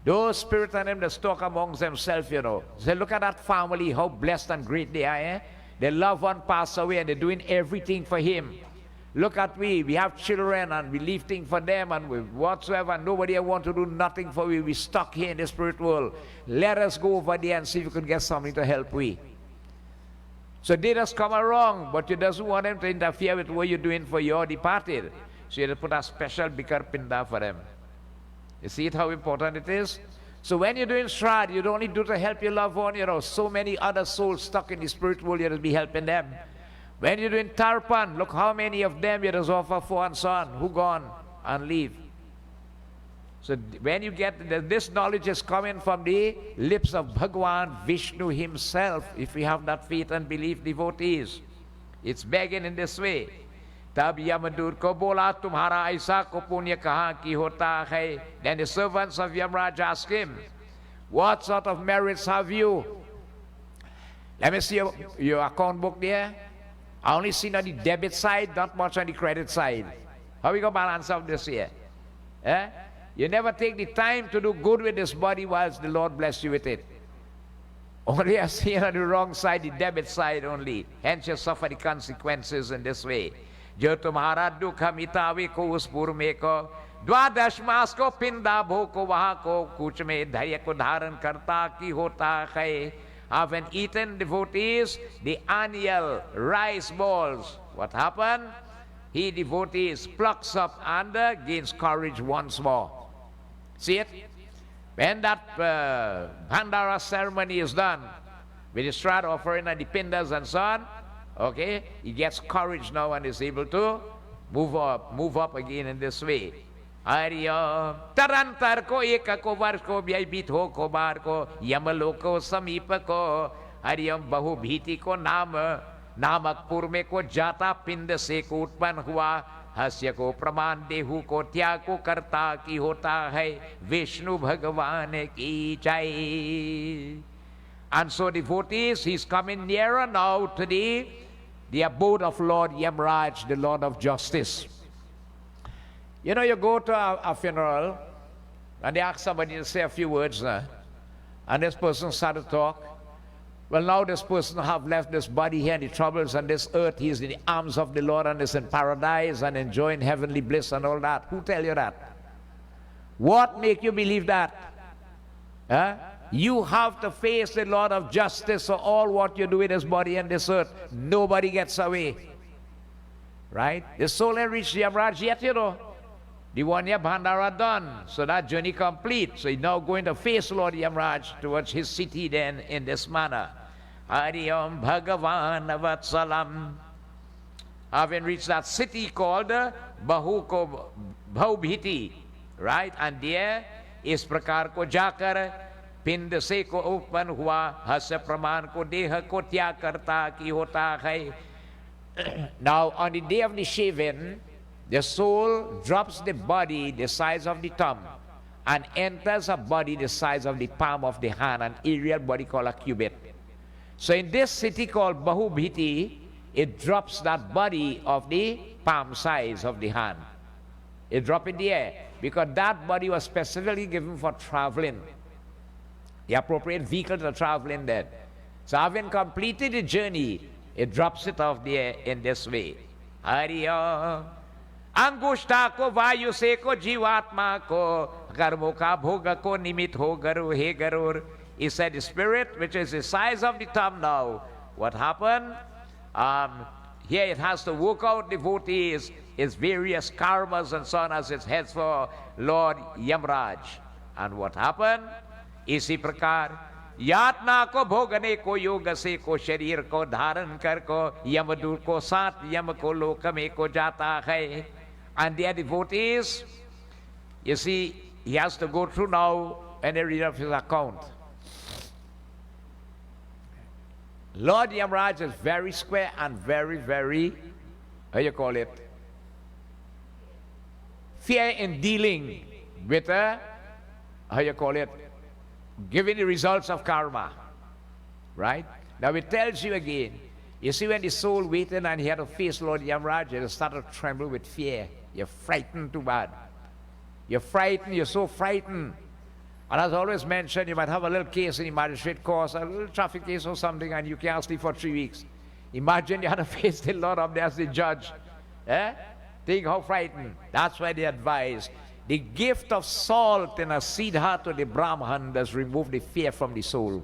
Those spirits and them that talk amongst themselves, you know. Say, look at that family, how blessed and great they are. Eh? Their loved one passed away and they're doing everything for him. Look at we have children and we leave things for them and we whatsoever. Nobody want to do nothing for we. We stuck here in the spirit world. Let us go over there and see if we can get something to help we. So they just come along, but you doesn't want them to interfere with what you're doing for your departed. So you have to put a special bikar pinda for them. You see it how important it is? So when you're doing Shraddha, you don't only do to help your loved one, you know, so many other souls stuck in the spirit world, you have to be helping them. When you're doing Tarpan, look how many of them you just offer for and so on, who gone and leave. So when you get, this knowledge is coming from the lips of Bhagwan Vishnu himself, if we have that faith and belief, devotees. It's begging in this way. तब यमदूत को बोला तुम्हारा ऐसा को पुण्य कहाँ की होता है. Then the servants of Yamraj asked him, what sort of merits have you? Let me see your account book there. I only seen on the debit side, not much on the credit side. How we going to balance out this here? Eh? You never take the time to do good with this body whilst the Lord bless you with it. Only I see on the wrong side, the debit side only. Hence you suffer the consequences in this way. जो तुम्हारा दुख मिटावे को उस पूर्व में को द्वादश मास को पिंडा भो को वहां को कुछ में धैर्य को धारण करता की होता है. Having eaten devotees the annual rice balls, what happened? He devotees plucks up and gains courage once more. See it? When that Bhandara ceremony is done, with the Shraddha offering and the pindas and so on, okay, he gets courage now and is able to move up again in this way. Hariya tarantar ko ek ko varsh ko vyabit ho ko bar ko yamalo ko samip ko hariya bahu bhiti ko naam नामक पूर्व में को जाता पिंड से को उत्पन्न हुआ. हस्य को प्रमाण देहु को त्याग को करता की होता है. विष्णु भगवान की जय. And so devotees, he's coming nearer now to the abode of Lord Yamraj, the Lord of Justice. You know, you go to a funeral and they ask somebody to say a few words, and this person started to talk. Well, now this person have left this body here and the troubles and this earth. He is in the arms of the Lord and is in paradise and enjoying heavenly bliss and all that. Who tell you that? What make you believe that? Huh? You have to face the Lord of justice, so all what you do in this body and this earth, nobody gets away. Right? The soul ain't reached Yamraj yet, you know. The 1 year Bhandara done, so that journey complete. So he's now going to face Lord Yamraj towards his city then in this manner. Hari Om Bhagavan Vatsalam. Having reached that city called Bhaubhiti, right? And there इस प्रकार को जाकर पिंड से को उत्पन्न हुआ, हस्य प्रमाण को देह को त्याग करता कि होता है. Now on the day of the shaving, the soul drops the body the size of the thumb and enters a body the size of the palm of the hand, an aerial body called a cubit. So in this city called Bhubhiti, it drops that body of the palm size of the hand. It dropped in the air because that body was specifically given for traveling, the appropriate vehicle to travel in there. So having completed the journey, it drops it off the air in this way. Hari Om. अंगुष्ठा को वायु से को जीवात्मा को कर्मों का भोग को निमित्त हो गरु हे गरुर. He said the spirit, which is the size of the thumb now. What happened? Here it has to work out devotees, its various karmas and so on as it heads for Lord Yamraj. And what happened? इसी प्रकार यातना को भोगने को योग से को शरीर को धारण कर को यमदूत को साथ यम को लोक में को जाता है. And their devotees, you see, he has to go through now and read of his account. Lord Yamraj is very square and very, how you call it, fair in dealing with how you call it, giving the results of karma. Right? Now it tells you again, you see when the soul waited and he had to face Lord Yamraj, it started to tremble with fear. You're frightened too bad. You're frightened, you're so frightened. And as I always mentioned, you might have a little case in the magistrate court, a little traffic case or something, and you can't sleep for 3 weeks. Imagine you had to face the Lord up there as the judge. Think how frightened. That's why they advise. The gift of salt in a siddha to the Brahman does remove the fear from the soul.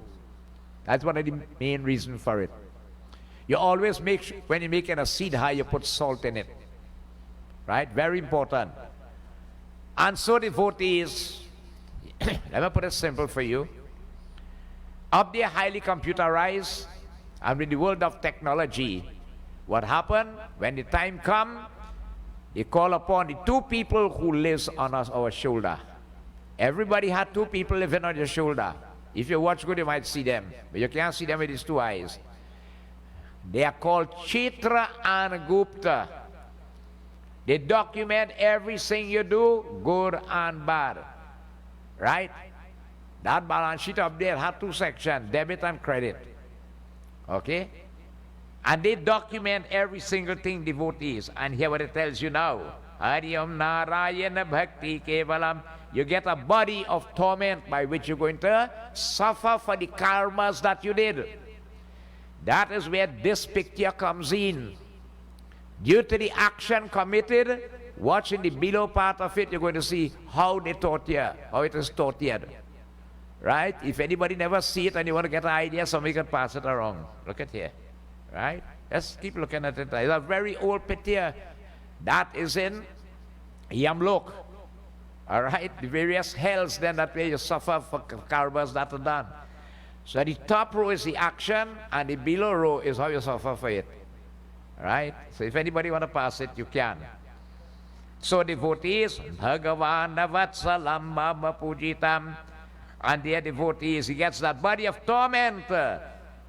That's one of the main reasons for it. You always make sure, when you're making a siddha, you put salt in it. Right? Very important. And so devotees, let me put it simple for you. Up there, highly computerized, and with the world of technology, what happened? When the time comes, they call upon the 2 people who lives on our shoulder. Everybody had 2 people living on your shoulder. If you watch good, you might see them, but you can't see them with these 2 eyes. They are called Chitra and Gupta. They document everything you do, good and bad. Right? That balance sheet up there had 2 sections, debit and credit. Okay? And they document every single thing, devotees. And here what it tells you now. Hari Om Narayana Bhakti Kevalam. You get a body of torment by which you're going to suffer for the karmas that you did. That is where this picture comes in. Due to the action committed, watching the below part of it, you're going to see how they torture, how it is tortured. Right? If anybody never see it and you want to get an idea, somebody can pass it around. Look at here. Right? Let's keep looking at it. It's a very old picture. That is in Yamlok. All right? The various hells then that way you suffer for karmas that are done. So the top row is the action and the below row is how you suffer for it. Right? So if anybody want to pass it, you can. So devotees, Bhagavan Vatsalam Mama Pujitam, and their devotees, he gets that body of torment,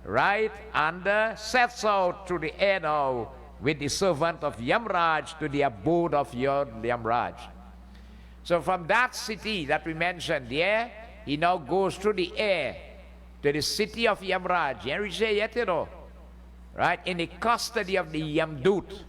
right? And sets out through the air now with the servant of Yamraj to the abode of your Yamraj. So from that city that we mentioned there, he now goes through the air to the city of Yamraj. Right, in the custody of the Yamdut.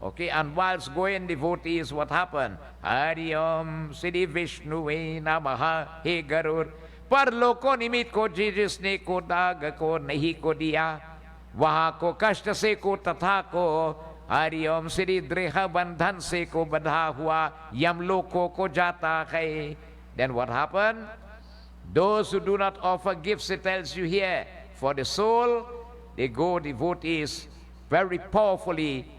Okay, and whilst going, devotees, what happened? Hari Om Siddhi Vishnu Namaha He Garur Parloko Nimit ko jisne ko dag ko nahi ko diya waha ko kasht se ko tatha ko Hari Om Siddhi Dreha Bandhan se ko badha hua Yamloko ko jata hai. Then what happened? Those who do not offer gifts, it tells you here, for the soul, they go, devotees, very powerfully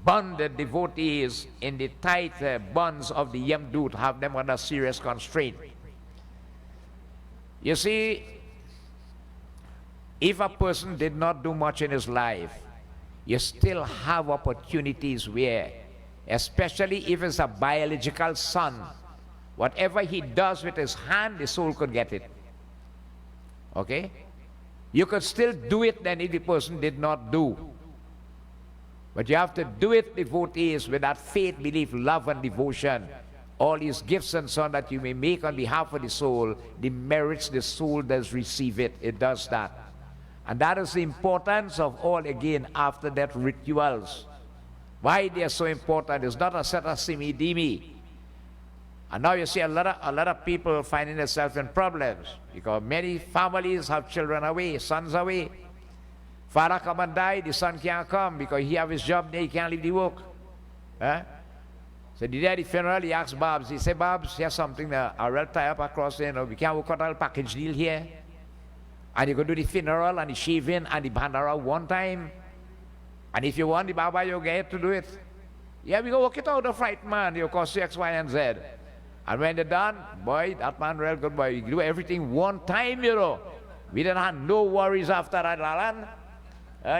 bond the devotees in the tight bonds of the Yamdut, have them under serious constraint. You see, if a person did not do much in his life, you still have opportunities where, especially if it's a biological son, whatever he does with his hand, the soul could get it. Okay? You could still do it than if the person did not do. But you have to do it, devotees, with that faith, belief, love, and devotion. All these gifts and so on that you may make on behalf of the soul, the merits the soul does receive it. It does that. And that is the importance of all, again, after that rituals. Why they are so important is not a set of simi-dimi. And now you see a lot of people finding themselves in problems because many families have children away, sons away. Father come and die, the son can't come because he have his job there, he can't leave the work. So the day of the funeral, he asked Babs, he said, Babs, here's something that I will tie up across there, you know, we can't work out a package deal here. And you go do the funeral and the shaving and the bandara one time. And if you want the Baba, you get to do it. Yeah, we go work it out, the right man, you cost you X, Y, and Z. And when they're done, boy, that man real good, boy, you do everything one time, you know. We didn't have no worries after that, Alan.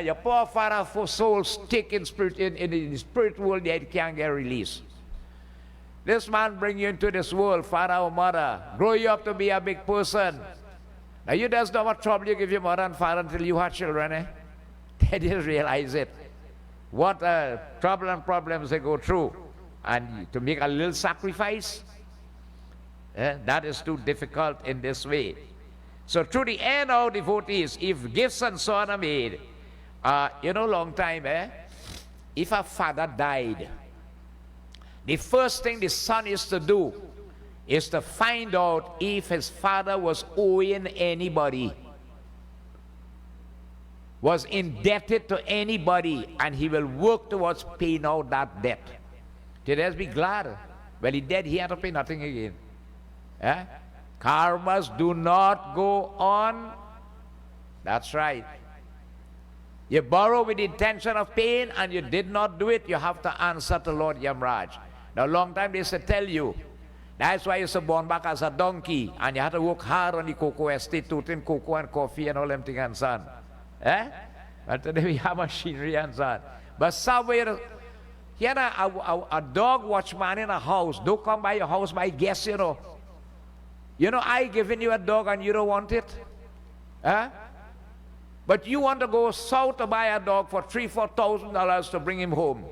Your poor father for soul stick in spirit in the spirit world, yet can't get released. This man bring you into this world, father or mother, grow you up to be a big person. Now you just know what trouble you give your mother and father until you have children, eh? They didn't realize it. What trouble and problems they go through. And to make a little sacrifice, that is too difficult in this way. So through the end, our devotees, if gifts and so on are made, you know, long time, if a father died, the first thing the son is to do is to find out if his father was owing anybody, was indebted to anybody, and he will work towards paying out that debt. Did us be glad? Well, he dead, he had to pay nothing again. Karmas do not go on. That's right. You borrow with the intention of paying and you did not do it, you have to answer to Lord Yamraj. Now, long time they used to tell you, that's why you used to born back as a donkey and you had to work hard on the cocoa estate, tooting cocoa and coffee and all them things and son. But today we have machinery and son. But somewhere, he had a dog watchman in a house. Don't come by your house by guess, you know. You know, I giving you a dog and you don't want it. But you want to go south to buy a dog for $3,000-4,000 to bring him home.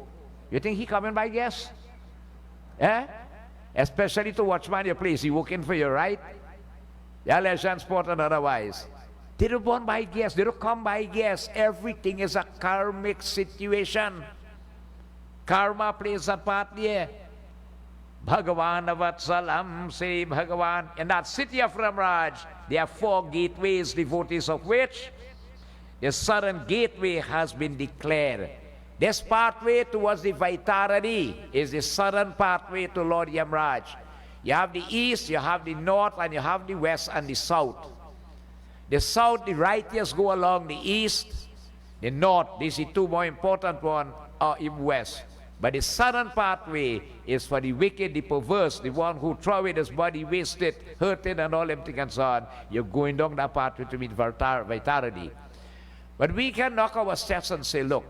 You think he coming by guess? Especially to watchman your place. He working for you, right? Yeah, leisure sport and otherwise. They don't born by guess. They don't come by guess. Everything is a karmic situation. Karma plays a part there. Bhagavan Vatsalam, say Bhagavan. In that city of Ramraj, there are 4 gateways, devotees of which the southern gateway has been declared. This pathway towards the Vaitarani is the southern pathway to Lord Yamraj. You have the east, you have the north, and you have the west and the south. The south, the righteous go along the east. The north, these are 2 more important ones, are in west. But the southern pathway is for the wicked, the perverse, the one who throw away his body, wasted, hurted, and all them things and so on. You're going down that pathway to meet Vaitarani. But we can knock our steps and say, look,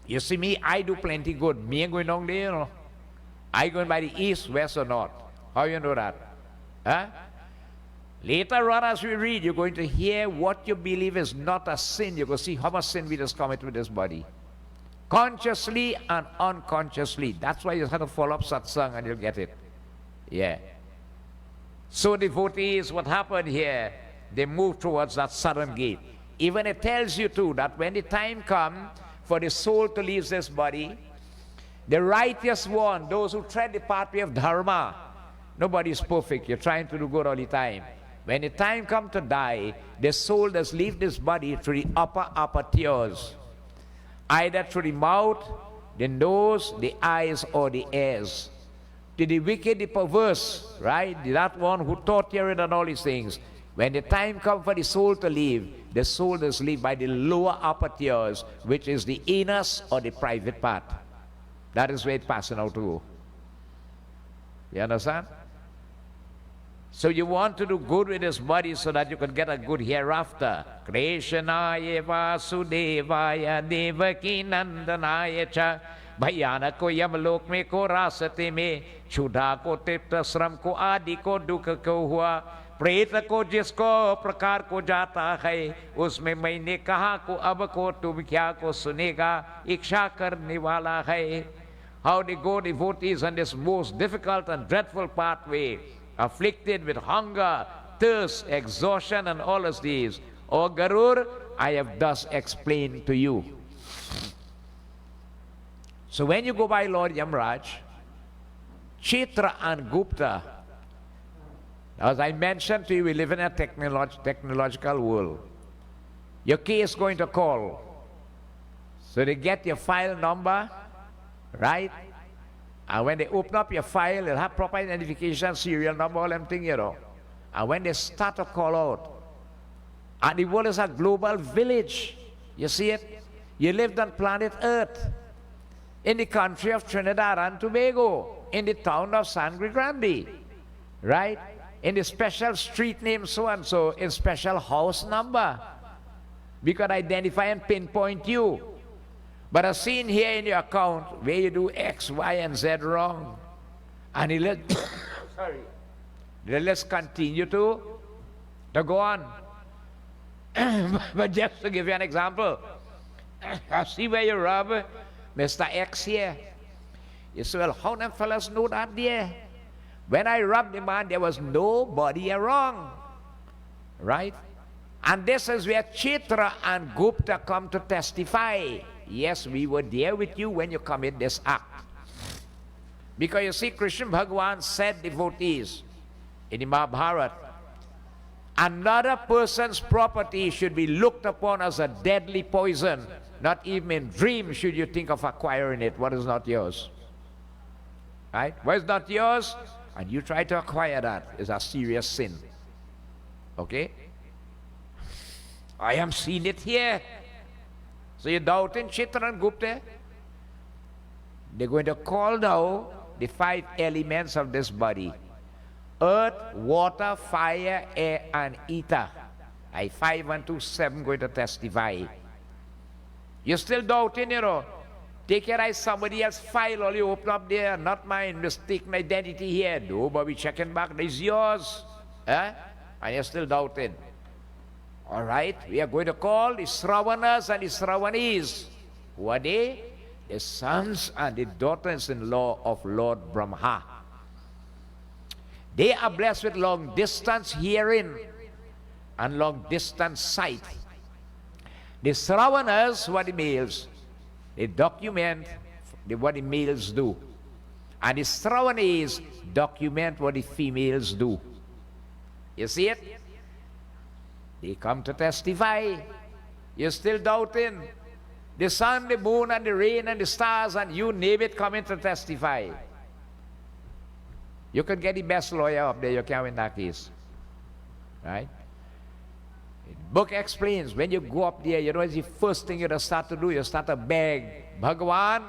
you see me, I do plenty good. Me ain't going down there, you know. I going by the east, west, or north. How you know that? Later on, as we read, you're going to hear what you believe is not a sin. You're going to see how much sin we just commit with this body. Consciously and unconsciously. That's why you have to follow up satsang and you'll get it. Yeah. So devotees, what happened here, they move towards that southern gate. Even it tells you too that when the time comes for the soul to leave this body, the righteous one, those who tread the pathway of dharma, nobody is perfect. You're trying to do good all the time. When the time comes to die, the soul does leave this body through the upper tiers. Either through the mouth, the nose, the eyes, or the ears. To the wicked, the perverse, right? That one who tortured and all these things. When the time comes for the soul to leave, the soul does leave by the lower upper tiers, which is the anus or the private part. That is where it's passing out to. You understand? So you want to do good with this body so that you can get a good hereafter. Krishnaya Vasudevaya Devaki Nandanaya Cha भैयाना को यमलोक में को रास्ते में क्षुधा को तीर्थ श्रम को आदि को दुख को हुआ प्रेत को जिसको प्रकार को जाता है उसमें मैंने कहा को अब को तुम क्या को सुनेगा इच्छा करने वाला है. How they go devotees on this most difficult and dreadful pathway, afflicted with hunger, thirst, exhaustion, and all of these. O Garur, I have thus explained to you. So when you go by Lord Yamraj, Chitra and Gupta, as I mentioned to you, we live in a technological world. Your key is going to call. So they get your file number, right? And when they open up your file, they'll have proper identification, serial number, all them things, you know. And when they start to call out, and the world is a global village, you see it? You lived on planet Earth, in the country of Trinidad and Tobago, in the town of Sangre Grande, right? In the special street name so-and-so, in special house number. We could identify and pinpoint you. But I've seen here in your account where you do X, Y, and Z wrong. And he let, sorry, let's continue to go on. But just to give you an example, I see where you rob Mr. X here. You say, well, how them fellas know that there? When I robbed the man, there was nobody wrong. Right? And this is where Chitra and Gupta come to testify. Yes, we were there with you when you commit this act. Because you see, Krishna Bhagavan said, devotees, in the Mahabharata, another person's property should be looked upon as a deadly poison. Not even in dreams should you think of acquiring it, what is not yours. Right? What is not yours, and you try to acquire that, is a serious sin. Okay? I am seeing it here. So you doubt in Chitra and Gupta? They're going to call now the 5 elements of this body. Earth, water, fire, air, and ether. 5 and 2, 7 going to testify. You're still doubting, you know. Take your eyes, somebody else file, all you open up there, not mine, mistaken identity here. Nobody checking back, this is yours. And you're still doubting. All right, we are going to call the Sravanas and the Sravanis. Who are they? The sons and the daughters-in-law of Lord Brahma. They are blessed with long distance hearing and long distance sight. The Sravanas, who are the males, they document what the males do. And the Sravanis document what the females do. You see it? They come to testify. You're still doubting. The sun, the moon, and the rain, and the stars, and you name it, coming to testify. You can get the best lawyer up there, you can't win that case. Right? The book explains, when you go up there, you know what's the first thing you start to do? You start to beg. Bhagavan,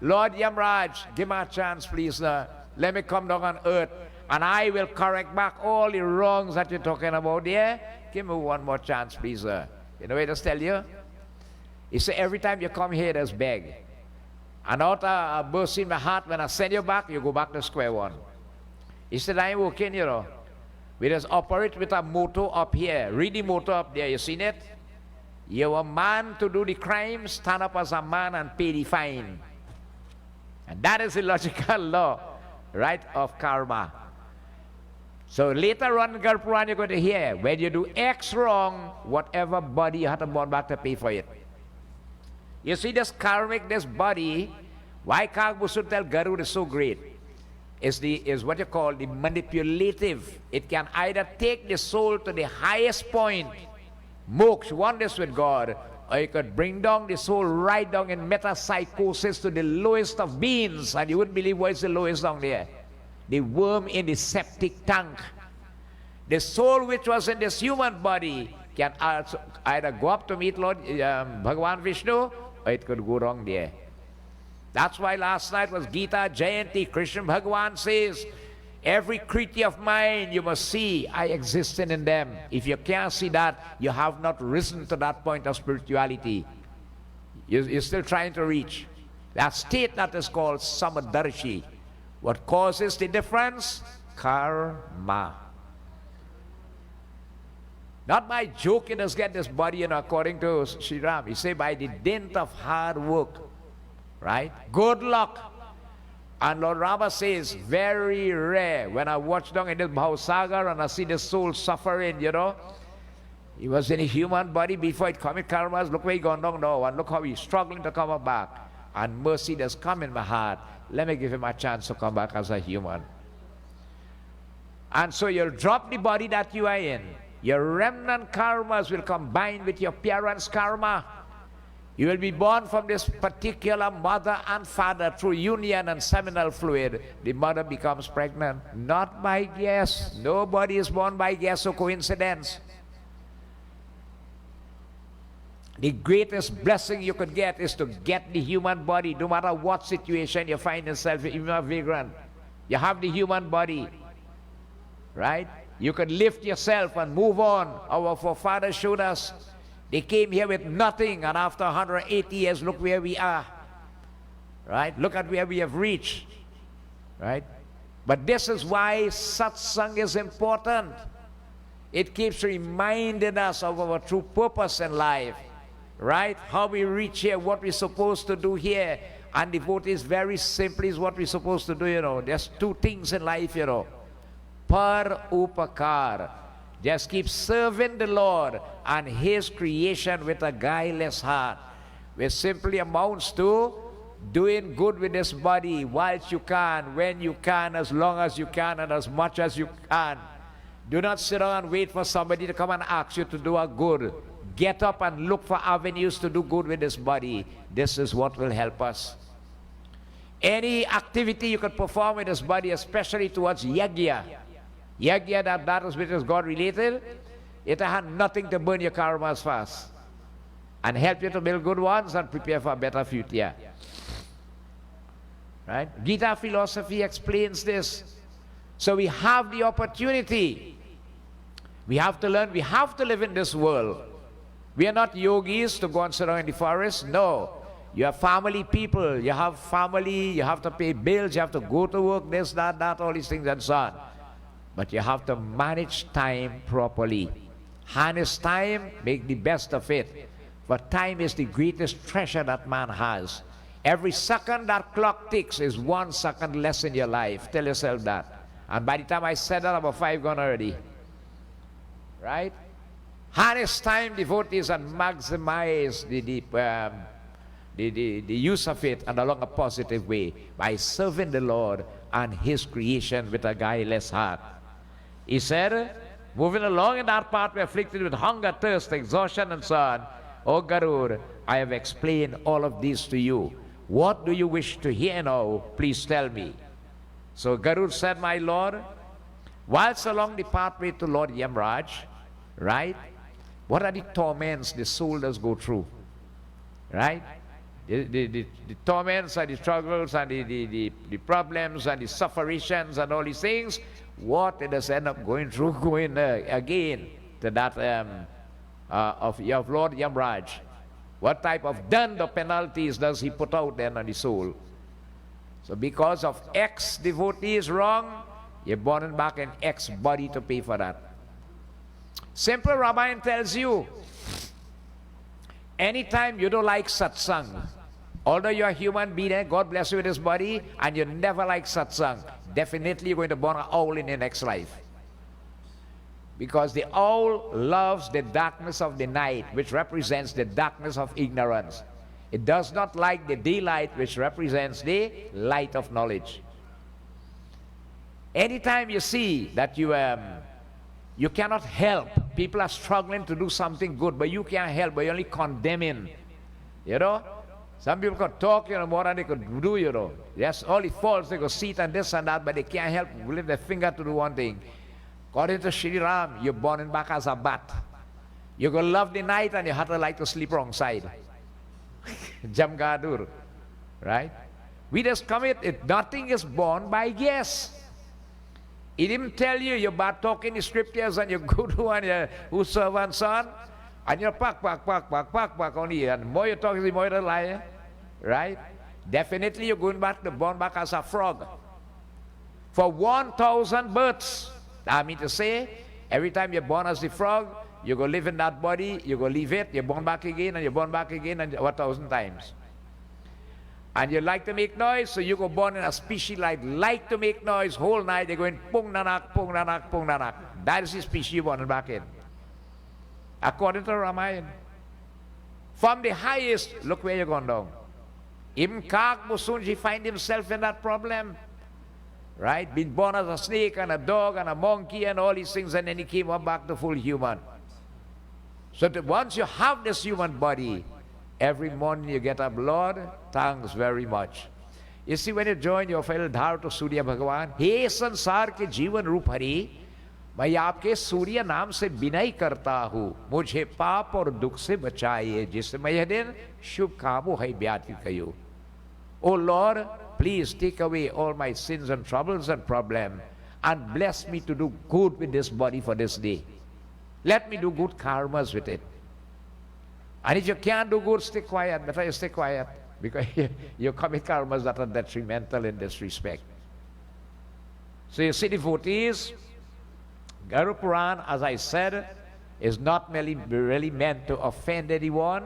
Lord Yamraj, give me a chance, please. Let me come down on earth, and I will correct back all the wrongs that you're talking about there. Give me one more chance, please. You know what I just tell you? He said, every time you come here, there's beg. And out a burst in my heart, when I send you back, you go back to square one. He said, I ain't working, you know. We just operate with a motto up here. Read the motto up there, you seen it? You're a man to do the crime, stand up as a man and pay the fine. And that is the logical law, right, of karma. So later on in Garuda Purana, you're going to hear, when you do X wrong, whatever body you have to born back to pay for it. You see this karmic, this body, why Kagbusu tell Garuda is so great? Is what you call the manipulative. It can either take the soul to the highest point, moksha, oneness with God, or it could bring down the soul right down in metapsychosis to the lowest of beings, and you wouldn't believe what is the lowest down there. The worm in the septic tank. The soul which was in this human body can also either go up to meet Lord Bhagavan Vishnu, or it could go wrong there. That's why last night was Gita Jayanti. Krishna Bhagavan says, every creature of mine, you must see I exist in them. If you can't see that, you have not risen to that point of spirituality. You're still trying to reach. That state that is called Samadarshi. What causes the difference? Karma. Not by joking us get this body, according to Sri Ram. He said by the dint of hard work. Right? Good luck. And Lord Rama says, very rare. When I watch down in this Bhausagar and I see the soul suffering, he was in a human body before it commit karmas. Look where he gone down now, and look how he's struggling to come back. And mercy does come in my heart. Let me give him a chance to come back as a human. And so you'll drop the body that you are in. Your remnant karmas will combine with your parents' karma. You will be born from this particular mother and father through union and seminal fluid. The mother becomes pregnant. Not by guess. Nobody is born by guess or coincidence. The greatest blessing you could get is to get the human body, no matter what situation you find yourself, even a vagrant. You have the human body, right? You can lift yourself and move on. Our forefathers showed us. They came here with nothing, and after 180 years, look where we are, right? Look at where we have reached, right? But this is why satsang is important. It keeps reminding us of our true purpose in life. Right? How we reach here, what we're supposed to do here. And devotees very simply is what we're supposed to do, There's two things in life, Par upakar. Just keep serving the Lord and His creation with a guileless heart, which simply amounts to doing good with this body whilst you can, when you can, as long as you can, and as much as you can. Do not sit down and wait for somebody to come and ask you to do a good. Get up and look for avenues to do good with this body. This is what will help us. Any activity you could perform with this body, especially towards yajna. Yajna, that is which is God related, it had nothing to burn your karmas fast and help you to build good ones and prepare for a better future. Right? Gita philosophy explains this. So we have the opportunity. We have to learn, we have to live in this world. We are not yogis to go and sit down in the forest. No. You are family people. You have family. You have to pay bills. You have to go to work, this, that, all these things and so on. But you have to manage time properly. Harness time, make the best of it. For time is the greatest treasure that man has. Every second that clock ticks is 1 second less in your life. Tell yourself that. And by the time I said that, about 5 gone already. Right? Harness time, devotees, and maximize the use of it and along a positive way by serving the Lord and His creation with a guileless heart. He said, moving along in that part, we're afflicted with hunger, thirst, exhaustion, and so on. O Garuda, I have explained all of this to you. What do you wish to hear now? Please tell me. So Garuda said, my Lord, whilst along the pathway to Lord Yamraj, right? What are the torments the soul does go through? Right? The torments and the struggles and the problems and the sufferings and all these things, what it does end up going through, going again to that of Lord Yamraj. What type of dand or penalties does he put out then on the soul? So because of X devotee is wrong, you're born back in X body to pay for that. Simple Ramayana tells you, anytime you don't like satsang, although you're a human being, God bless you with this body, and you never like satsang, definitely you're going to born an owl in your next life. Because the owl loves the darkness of the night, which represents the darkness of ignorance. It does not like the daylight, which represents the light of knowledge. Anytime you see that you cannot help, people are struggling to do something good, but you can't help, but you're only condemning. Some people could talk, more than they could do, Yes, all it falls, they could see it and this and that, but they can't help, lift their finger to do one thing. According to Shri Ram, you're born back as a bat. You're going to love the night and you have to like to sleep wrong side. Jamgadur, right? We just commit it. Nothing is born by guess. He didn't tell you you're about talking the scriptures and your guru and your who servant son, and you're pak, only. And the more you talk, the more you lie. Right? Definitely you're going back to born back as a frog. For 1,000 births. I mean to say, every time you're born as a frog, you go live in that body, you go leave it, you're born back again, and you're born back again, and 1,000 times. And you like to make noise, so you go born in a species like to make noise whole night. They're going pung nanak, pung nanak, pung nanak. That is the species you're born back in. According to Ramayana. From the highest, look where you're going down. Ibn Kak Musunji find himself in that problem. Right? Being born as a snake and a dog and a monkey and all these things, and then he came up back to full human. So that once you have this human body, every morning you get up, Lord, thanks very much. You see, when you join your fellow dhar to Surya Bhagavan, हे संसार के जीवन रूप हरि, मैं आपके सूर्य नाम से विनय करता हूँ, मुझे पाप और दुख से बचाइए, जिससे मैं यह दिन शुभ कामों है व्यतीत करूँ. Oh Lord, please take away all my sins and troubles and problems, and bless me to do good with this body for this day. Let me do good karmas with it. And if you can't do good, stay quiet. Better you stay quiet, because you commit karmas that are detrimental in this respect. So you see, devotees, Garuda Purana, as I said, is not merely really meant to offend anyone,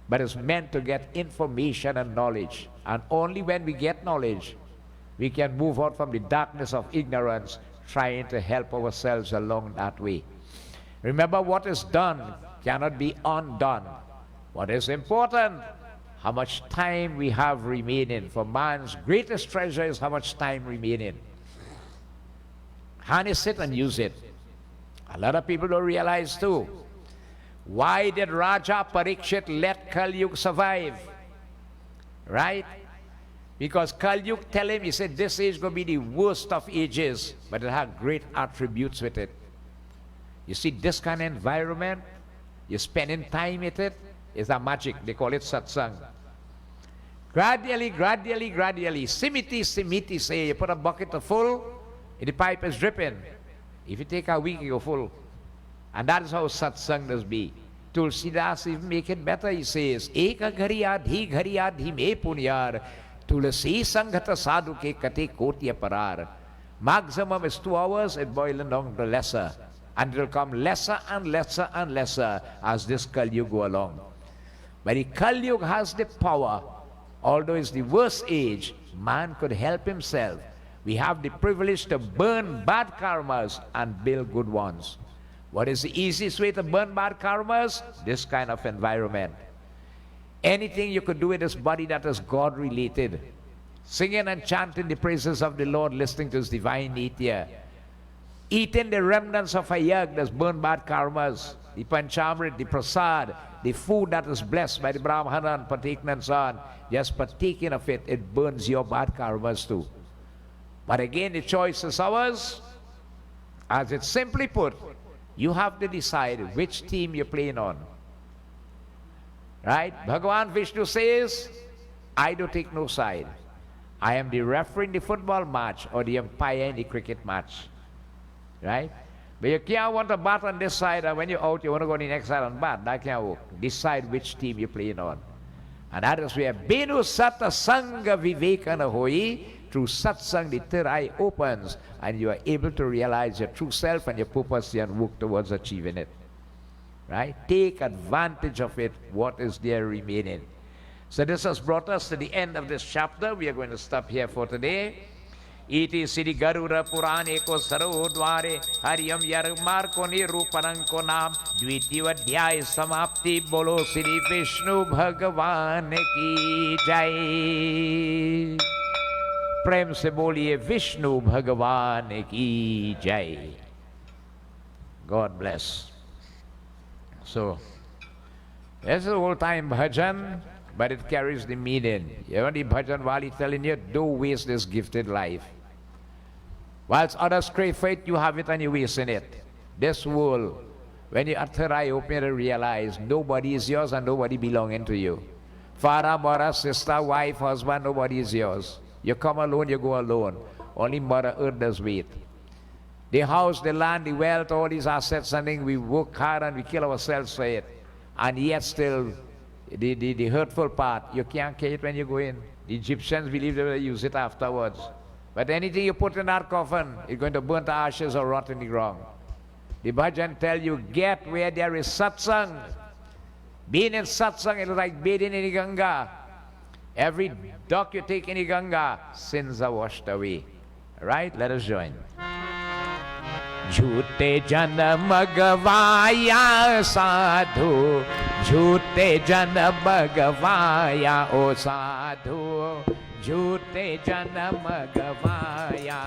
but is meant to get information and knowledge. And only when we get knowledge, we can move out from the darkness of ignorance, trying to help ourselves along that way. Remember, what is done cannot be undone. What is important? How much time we have remaining. For man's greatest treasure is how much time remaining. Harness it and use it. A lot of people don't realize too. Why did Raja Parikshit let Kali Yuga survive? Right? Because Kali Yuga tell him, he said, this age is going to be the worst of ages, but it has great attributes with it. You see, this kind of environment, you're spending time with it, is a magic. They call it satsang. Gradually, simiti, say, you put a bucket of full, the pipe is dripping. If you take a week, you go full. And that is how satsang does be. Tulsidas even make it better, he says, Eka ghari me punyar, tulsi sanghata sadhu ke kate kotya parar. Maximum is 2 hours, it boils down to lesser. And it will come lesser and lesser and lesser as this Kali Yuga go along. But the Kali Yuga has the power. Although it's the worst age, man could help himself. We have the privilege to burn bad karmas and build good ones. What is the easiest way to burn bad karmas? This kind of environment. Anything you could do with this body that is God-related. Singing and chanting the praises of the Lord, listening to His divine nitya. Eating the remnants of a yag that's burned bad karmas. The panchamrit, the prasad, the food that is blessed by the brahmana and partaken and so on. Just partaking of it, it burns your bad karmas too. But again, the choice is ours. As it's simply put, you have to decide which team you're playing on. Right? Bhagavan Vishnu says, I do take no side. I am the referee in the football match or the umpire in the cricket match. Right? But you can't want to bat on this side, and when you're out, you want to go on the next side and bat. That can't work. Decide which team you're playing on. And that is where Benu Sata Sangha Vivekana Hoi, through satsang, the third eye opens, and you are able to realize your true self and your purpose and work towards achieving it. Right? Take advantage of it, what is there remaining. So this has brought us to the end of this chapter. We are going to stop here for today. Iti Sri Garuda Purane ko Sarodware Hariyam Yarmar ko Nirupanang ko Naam Dvitiya Adhyay Samapti Bolo Sri Vishnu Bhagavan ki Jai. प्रेम से बोलिए विष्णु भगवान की जय. God bless. So, this is old time bhajan, but it carries the meaning. You know the bhajan wali telling you, don't waste this gifted life. Whilst others crave faith, you have it and you waste in it. This world, when you utter eye open and realize nobody is yours and nobody belonging to you. Father, mother, sister, wife, husband, nobody is yours. You come alone, you go alone. Only Mother Earth does wait. The house, the land, the wealth, all these assets, something we work hard and we kill ourselves for it. And yet still, the hurtful part, you can't carry it when you go in. The Egyptians believe they will use it afterwards. But anything you put in that coffin, it's going to burn to ashes or rot in the ground. The bhajan tell you, get where there is satsang. Being in satsang is like bathing in the Ganga. Every duck you take in the Ganga, sins are washed away. Right? Let us join. झूठे जन्म गवाया साधु, झूठे जन्म गवाया ओ साधु, झूठे जन्म गवाया,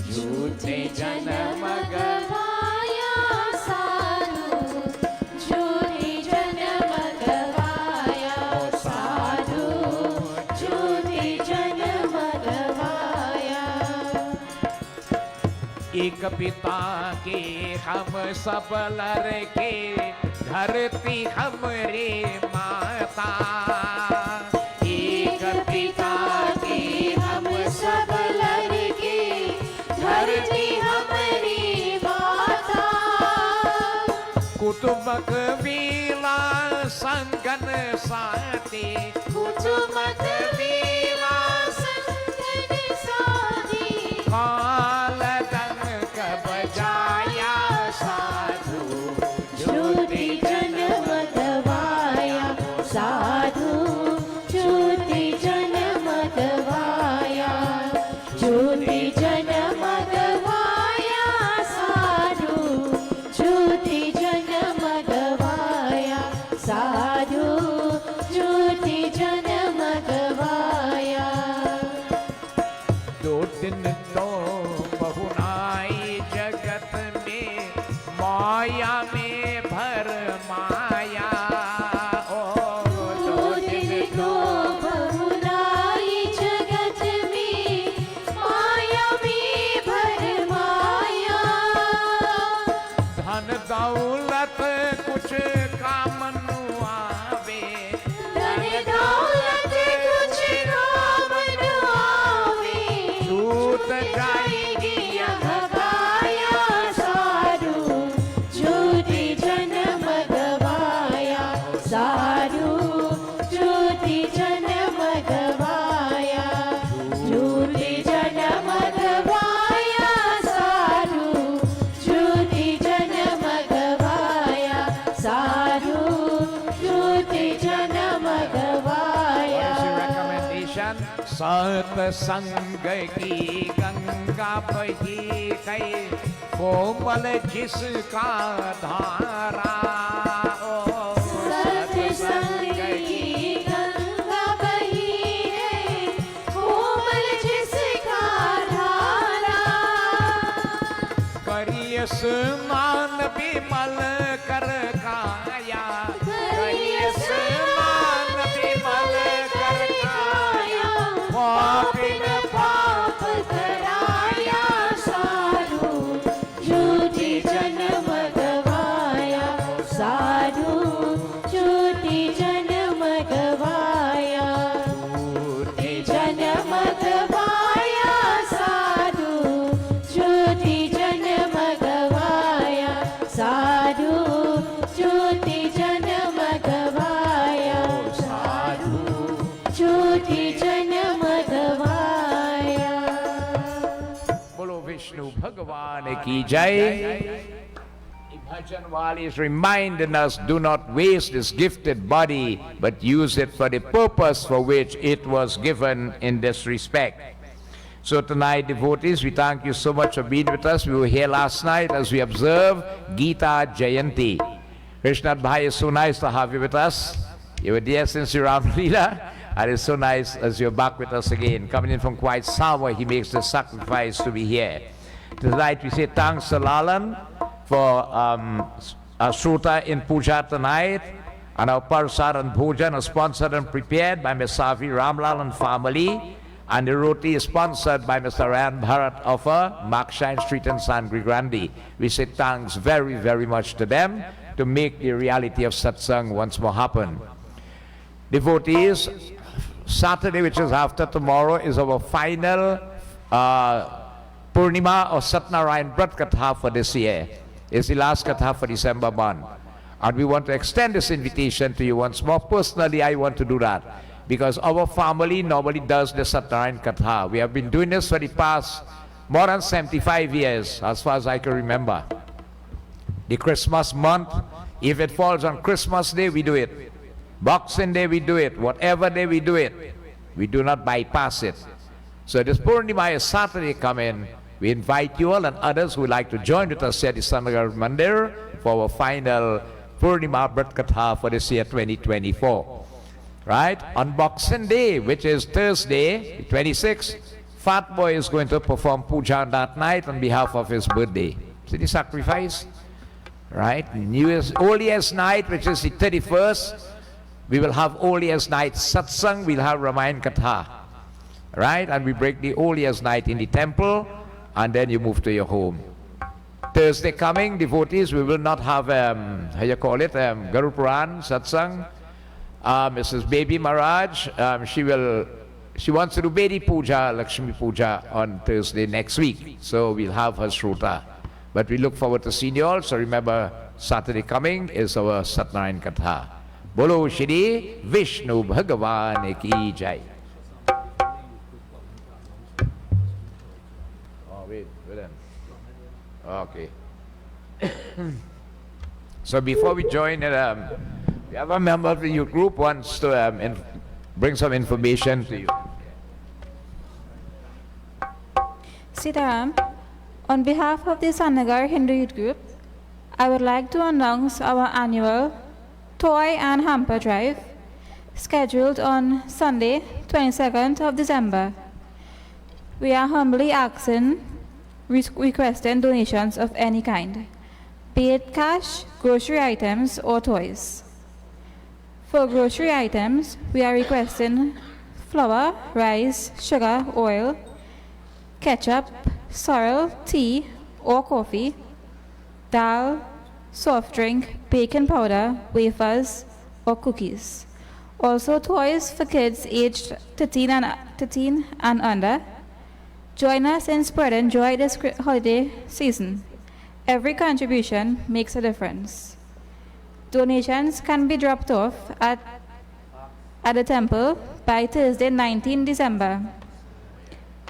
झूठे जन्म गवाया साधु, झूठे जन्म गवाया साधु, झूठे जन्म गवाया। एक पिता के हम सब लड़के, धरती हमरे माता। एक पिता के हम सब लड़के, धरती हमारी माता। कुटुंबक वीला संगन साथे, कुटुंबक वीला संगन साथे, काल डंक बजाया साधु, झूठे जन्म गवाया साधु, झूठे जन्म गवाया, झूठे जन्म गवाया साधु, झूठे जन्म गवाया साधु, झूठे जन्म गवाया। दो दिन तो बहुनाई जगत में, माया में भर माया। ओ दो दिन तो बहुनाई जगत में, माया में भर माया। धन दौलत कुछ काम न आवे, धन दौलत कुछ काम न आवे, छूट जाएगी यह गवाया साधु, झूठे जन्म गवाया साधु, झूठे जन्म गवाया, झूठे जन्म गवाया साधु, झूठे जन्म गवाया साधु, झूठे जन्म गवाया। What is your recommendation? सत्संग की गंगा बही गई, कोमल जिसका धारा। ओ सत्संग की गंगा बही है, कोमल जिसका धारा। करिय स्नान विमल कर काया, करिय स्नान विमल कर काया, पापिन पाप कराया साधु, झूठे जन्म गवाया साधु, झूठे जन्म गवाया, झूठे जन्म गवाया साधु, झूठे जन्म गवाया साधु, झूठे जन्म गवाया साधु, झूठे जन्म गवाया। बोलो विष्णु भगवान की जय। Bhajanwali is reminding us, do not waste this gifted body, but use it for the purpose for which it was given in this respect. So tonight, devotees, we thank you so much for being with us. We were here last night as we observed Gita Jayanti. Krishnath Bhai, it's so nice to have you with us. You were there since your Ram Leela, and it's so nice as you're back with us again. Coming in from quite somewhere, he makes the sacrifice to be here. Tonight, we say thanks to Lalan for our Sruta in Puja tonight, and our Parsad and Bhojan are sponsored and prepared by Ms. Safi Ramlal and family, and the roti is sponsored by Mr. Ryan Bharat of Markshine Street in Sangri Grande. We say thanks very, very much to them to make the reality of satsang once more happen. Devotees, Saturday, which is after tomorrow, is our final Purnima or Satnarayan Brat Katha for this year. It's the last Katha for December month. And we want to extend this invitation to you once more. Personally, I want to do that because our family normally does the Satnarayan Katha. We have been doing this for the past more than 75 years, as far as I can remember. The Christmas month, if it falls on Christmas Day, we do it. Boxing Day, we do it. Whatever day, we do it. We do not bypass it. So this Purnima is Saturday coming. We invite you all and others who would like to join with us at the Nagar Mandir for our final Purnima Brat Katha for this year 2024. Right? On Boxing Day, which is Thursday, 26th, Fat Boy is going to perform puja on that night on behalf of his birthday. See the sacrifice? Right? New Year's, Old Year's night, which is the 31st, we will have Old Year's night Satsangh, we'll have Ramayan Katha. Right? And we break the Old Year's night in the temple, and then you move to your home. Thursday coming, devotees, we will not have, how you call it, Garuda Purana Satsangh. Mrs. Baby Maraj, she wants to do Bedi Puja, Lakshmi Puja on Thursday next week. So we'll have her Shruta. But we look forward to seeing you all. So remember, Saturday coming is our Satnarayan Katha. Bolo Shri Vishnu Bhagavan Ki Jai. Oh, wait then. Okay. So before we join, we have a member of the youth group wants to bring some information to you. Sitaram, on behalf of the Nagar Hindu Youth Group, I would like to announce our annual Toy and Hamper Drive, scheduled on Sunday, 22nd of December. We are humbly requesting donations of any kind, be it cash, grocery items, or toys. For grocery items, we are requesting flour, rice, sugar, oil, ketchup, sorrel, tea or coffee, dal, soft drink, baking powder, wafers, or cookies. Also toys for kids aged 13 and under. Join us in spreading joy this holiday season. Every contribution makes a difference. Donations can be dropped off at the temple by Thursday, 19 December.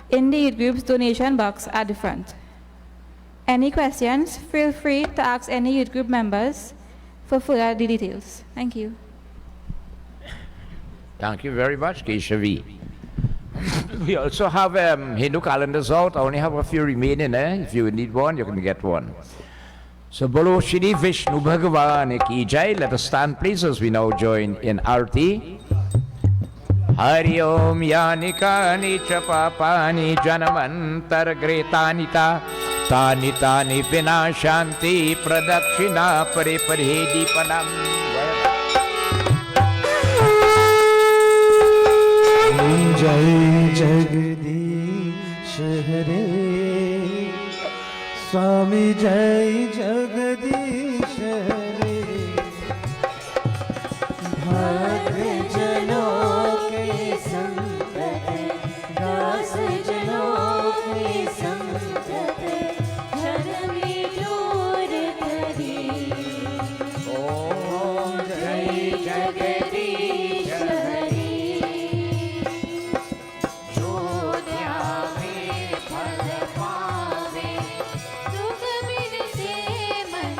In the youth group's donation box at the front. Any questions, feel free to ask any youth group members for further details. Thank you. Thank you very much, Keshavi. We also have Hindu calendars out. I only have a few remaining. If you need one, you can get one. So, Bolo Shri Vishnu Bhagavan Ki Jai. Let us stand, please, as we now join in Arti. Hari Om Yani Kani Chapapani Janamantar Gretanita Tani Tani Vinashanti Pradakshina Pare Parhedi Panam. जय जगदीश हरे स्वामी जय जगदीश हरे भक्त जनों के संतत दास जनों के संतत जन में जोर करी ओम जय जगदीश हरि जो ध्यावे फल पावे दुख मिलते मन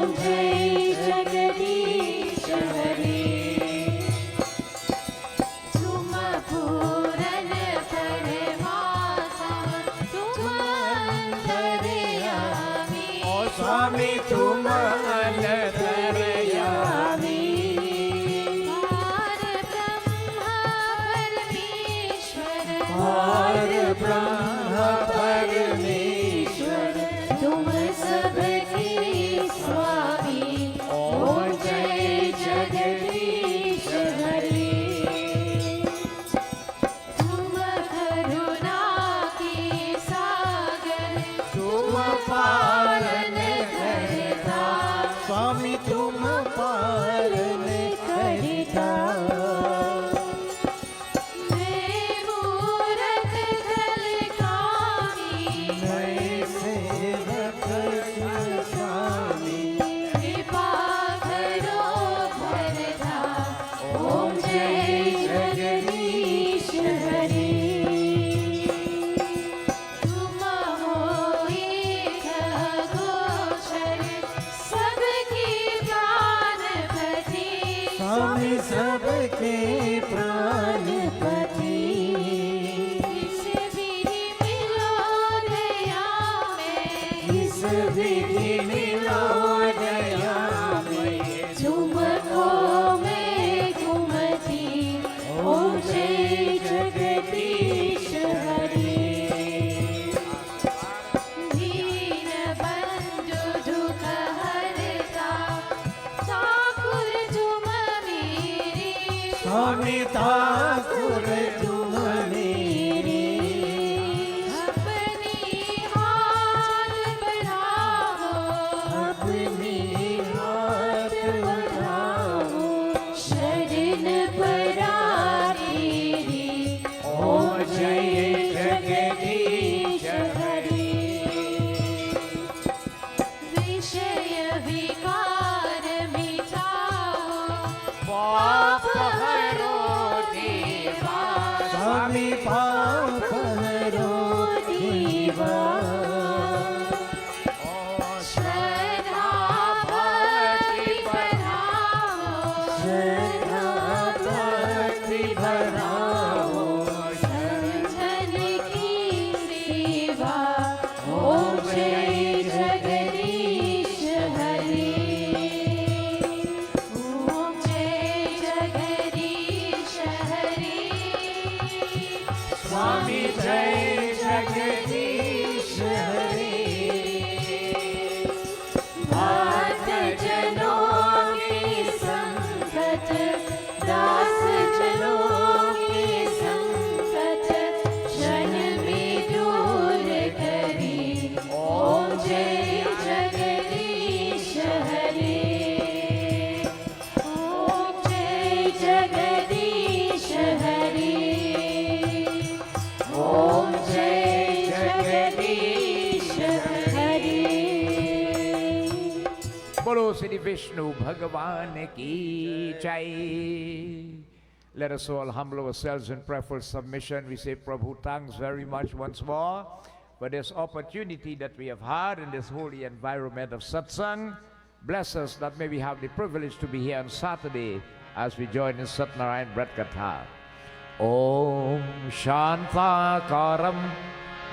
ॐ जय जगदीश हरे। तुम पूरन परमात्मा तुम अंतर्यामी। ओ स्वामी तुम अंतर्यामी। पार ब्रह्म परमेश्वर तुम सबके स्वामी। ओम जय जगदीश हरे। तुम करुणा के सागर तुम पालन करता। स्वामी तुम पालन करता। सबके प्राणपति। इस विधि मिलो दया में। इस विधि मिलो दया में। तुमको मैं घूमती। ओम जय जगदीश हरे। दीन बंधु दुख हरता ठाकुर तुम मेरे। स्वामी ठाकुर तुम मेरे। अपनी हाथ बढ़ाओ। अपनी हाथ बढ़ाओ। शरण परारी। ओम जय जगदीश हरे। विषय विकार मिटाओ। पाप हरो देवा। स्वामी पाप हरो देवा। श्रद्धा भक्ति बढ़ाओ। श्रद्धा भक्ति बढ़ाओ। संतन की सेवा। ओम जय जगदीश हरे। ओम जय जगदीश हरे। स्वामी जय जगदीश हरे। भक्त जनों के संकट दास जनों के संकट क्षण में दूर करी। ओम जय जगदीश हरे। ओम जय जगदीश हरे। ओम जय जगदीश हरे। बोलो श्री विष्णु भगवान की जय। Let us all humble ourselves in prayerful submission. We say, Prabhu, thanks very much once more for this opportunity that we have had in this holy environment of Satsang. Bless us that may we have the privilege to be here on Saturday as we join in Satnarayan Brat Katha. Om Shantakaram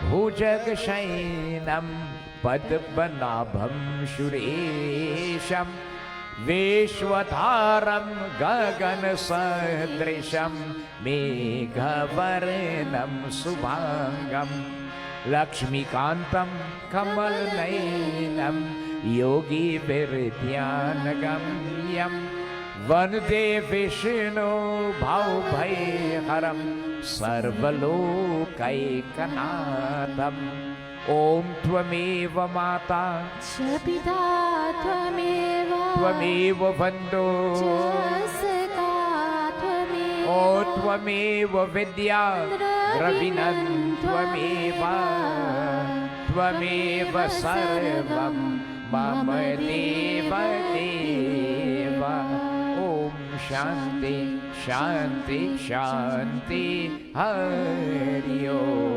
Bhujagasainam Padmanabham Shuresham Vishwatharam Gagan Sadrisham Meghavarnam Subhangam Lakshmikantam Kamalnainam Yogi Viridhyanagamyam Vande Vishnu Bhaubhaiharam Sarvalokaikanadam Om Tvameva Mata पिता त्वमेव Tvameva Vando सखा त्वमेव O Tvameva Vidya Dravinam Tvameva Tvameva Sarvam Mama Deva Deva Om Shanti Shanti Shanti Hari Om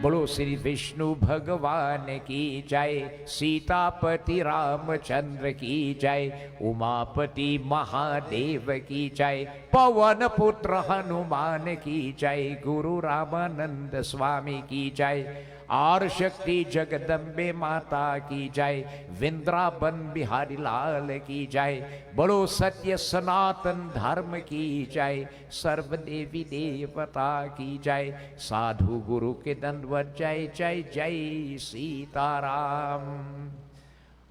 बोलो श्री विष्णु भगवान की जय, सीतापति रामचंद्र की जय, उमापति महादेव की जय, पवन पुत्र हनुमान की जय, गुरु रामानंद स्वामी की जय, और शक्ति जगदम्बे माता की जय, वृंदावन बिहारी लाल की जय, बोलो सत्य सनातन धर्म की जय, सर्व देवी देवता की जय, साधु गुरु के दंडवत जय जय जय सीताराम।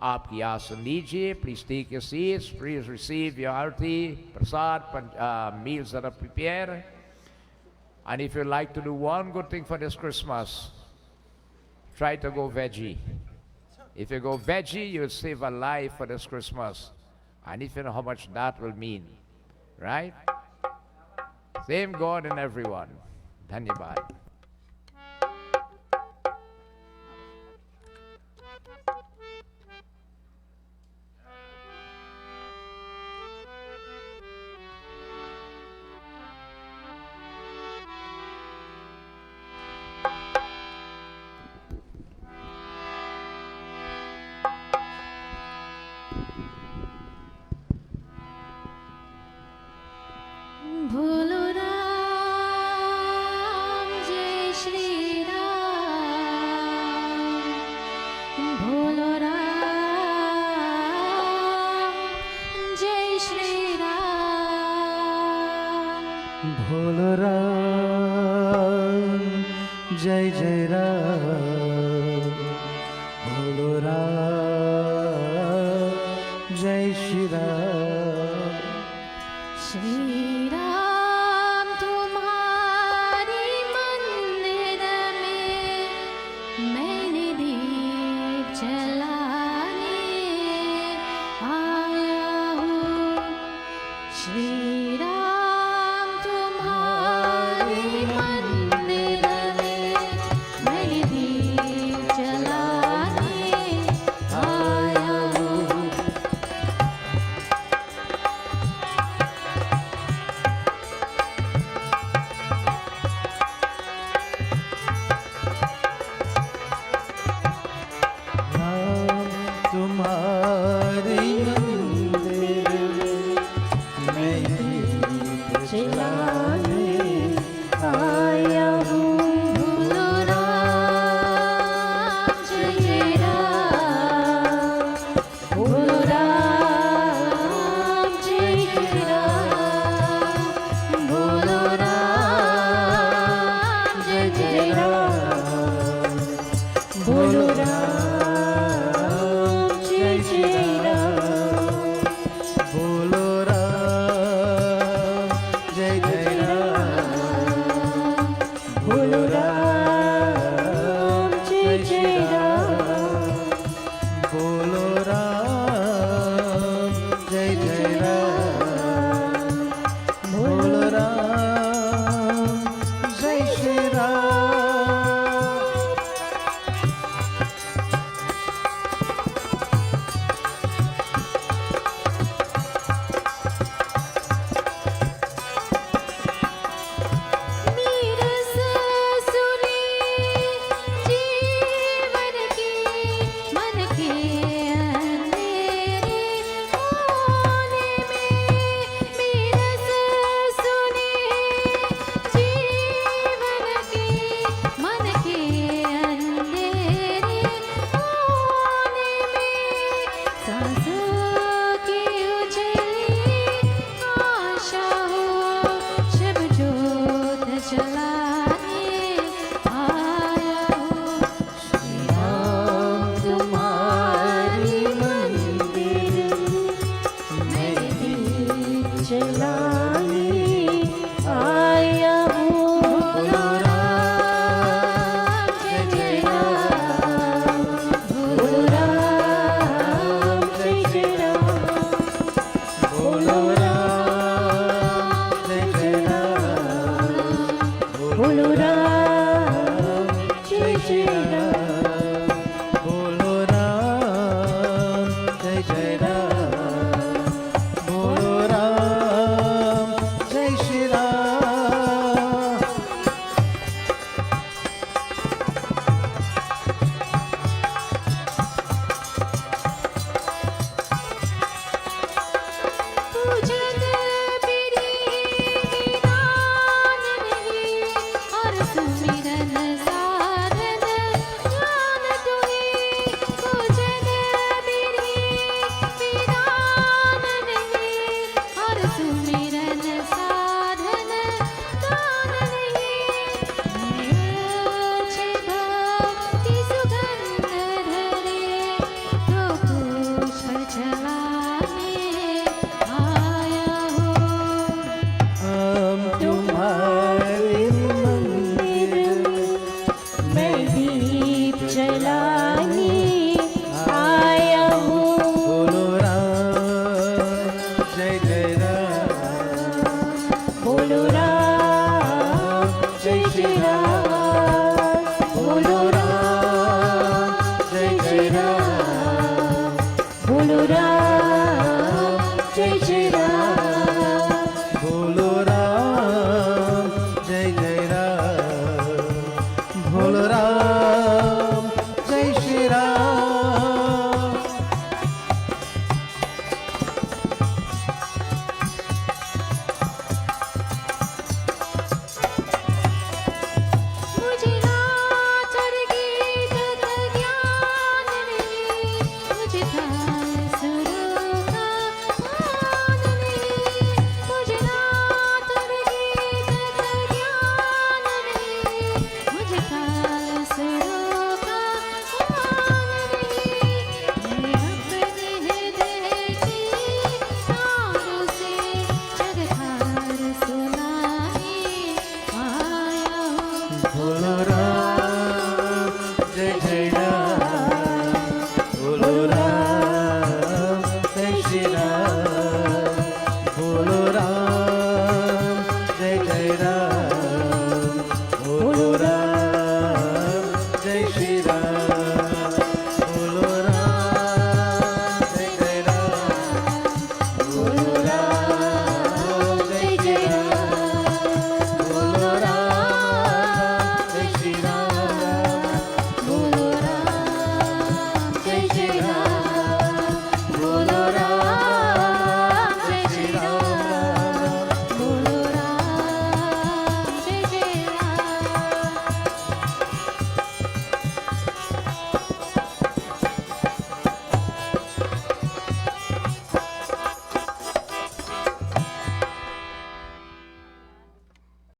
आपकी आसन लीजिए, please take your seats, please receive your aarti prasad, meals that are prepared. And if you like to do one good thing for this Christmas, try to go veggie. If you go veggie, you will save a life for this Christmas. And if you know how much that will mean, right? Same God in everyone. Dhanyabad. बोलो राम जय श्री राम, बोलो राम जय श्री राम, बोलो राम जय जय राम, बोलो राम जय श्री राम। श्री राम तुम्हारी मंदिर में मैंने दीप जलाने आया हूँ। श्री राम तुम्हारी मंदिर में मैंने दीप जलाने आया हूँ। राम तुम्हारे मंदिर में मैं दीप जलाने आया हूँ। बोलो राम जय जय राम, बोलो राम जय जय राम, बोलो राम जय जय राम, बोलो राम जय जय राम, बोलो राम जय जय राम, बोलो राम जय जय राम, बोलो राम जय जय राम, बोलो राम जय श्री राम। मीर से सुनी जीवन की मन के अंधेरे कोने में, मीर से सुनी जीवन की मन के अंधेरे कोने में, सांसों की उजली आशा हो शिव ज्योत जलाने आया हूँ। श्री राम तुम्हारी मंदिर मैं दीप जलाने आया हूँ। बोलो राम जय जय राम, बोलो राम जय जय बोलो राम जय जय राम बोलो राम जय जय राम बोलो राम जय श्री राम मुझे नाच और गीत का ज्ञान नहीं, मुझे ताल सुरों का भान नहीं। मुझे नाच और गीत का ज्ञान नहीं, मुझे ताल सुरों का भान नहीं। मैं अपने हृदय की तारों से जगतार सुनाने आया हूँ। बोलो राम जय जय राम बोलो राम जय श्री राम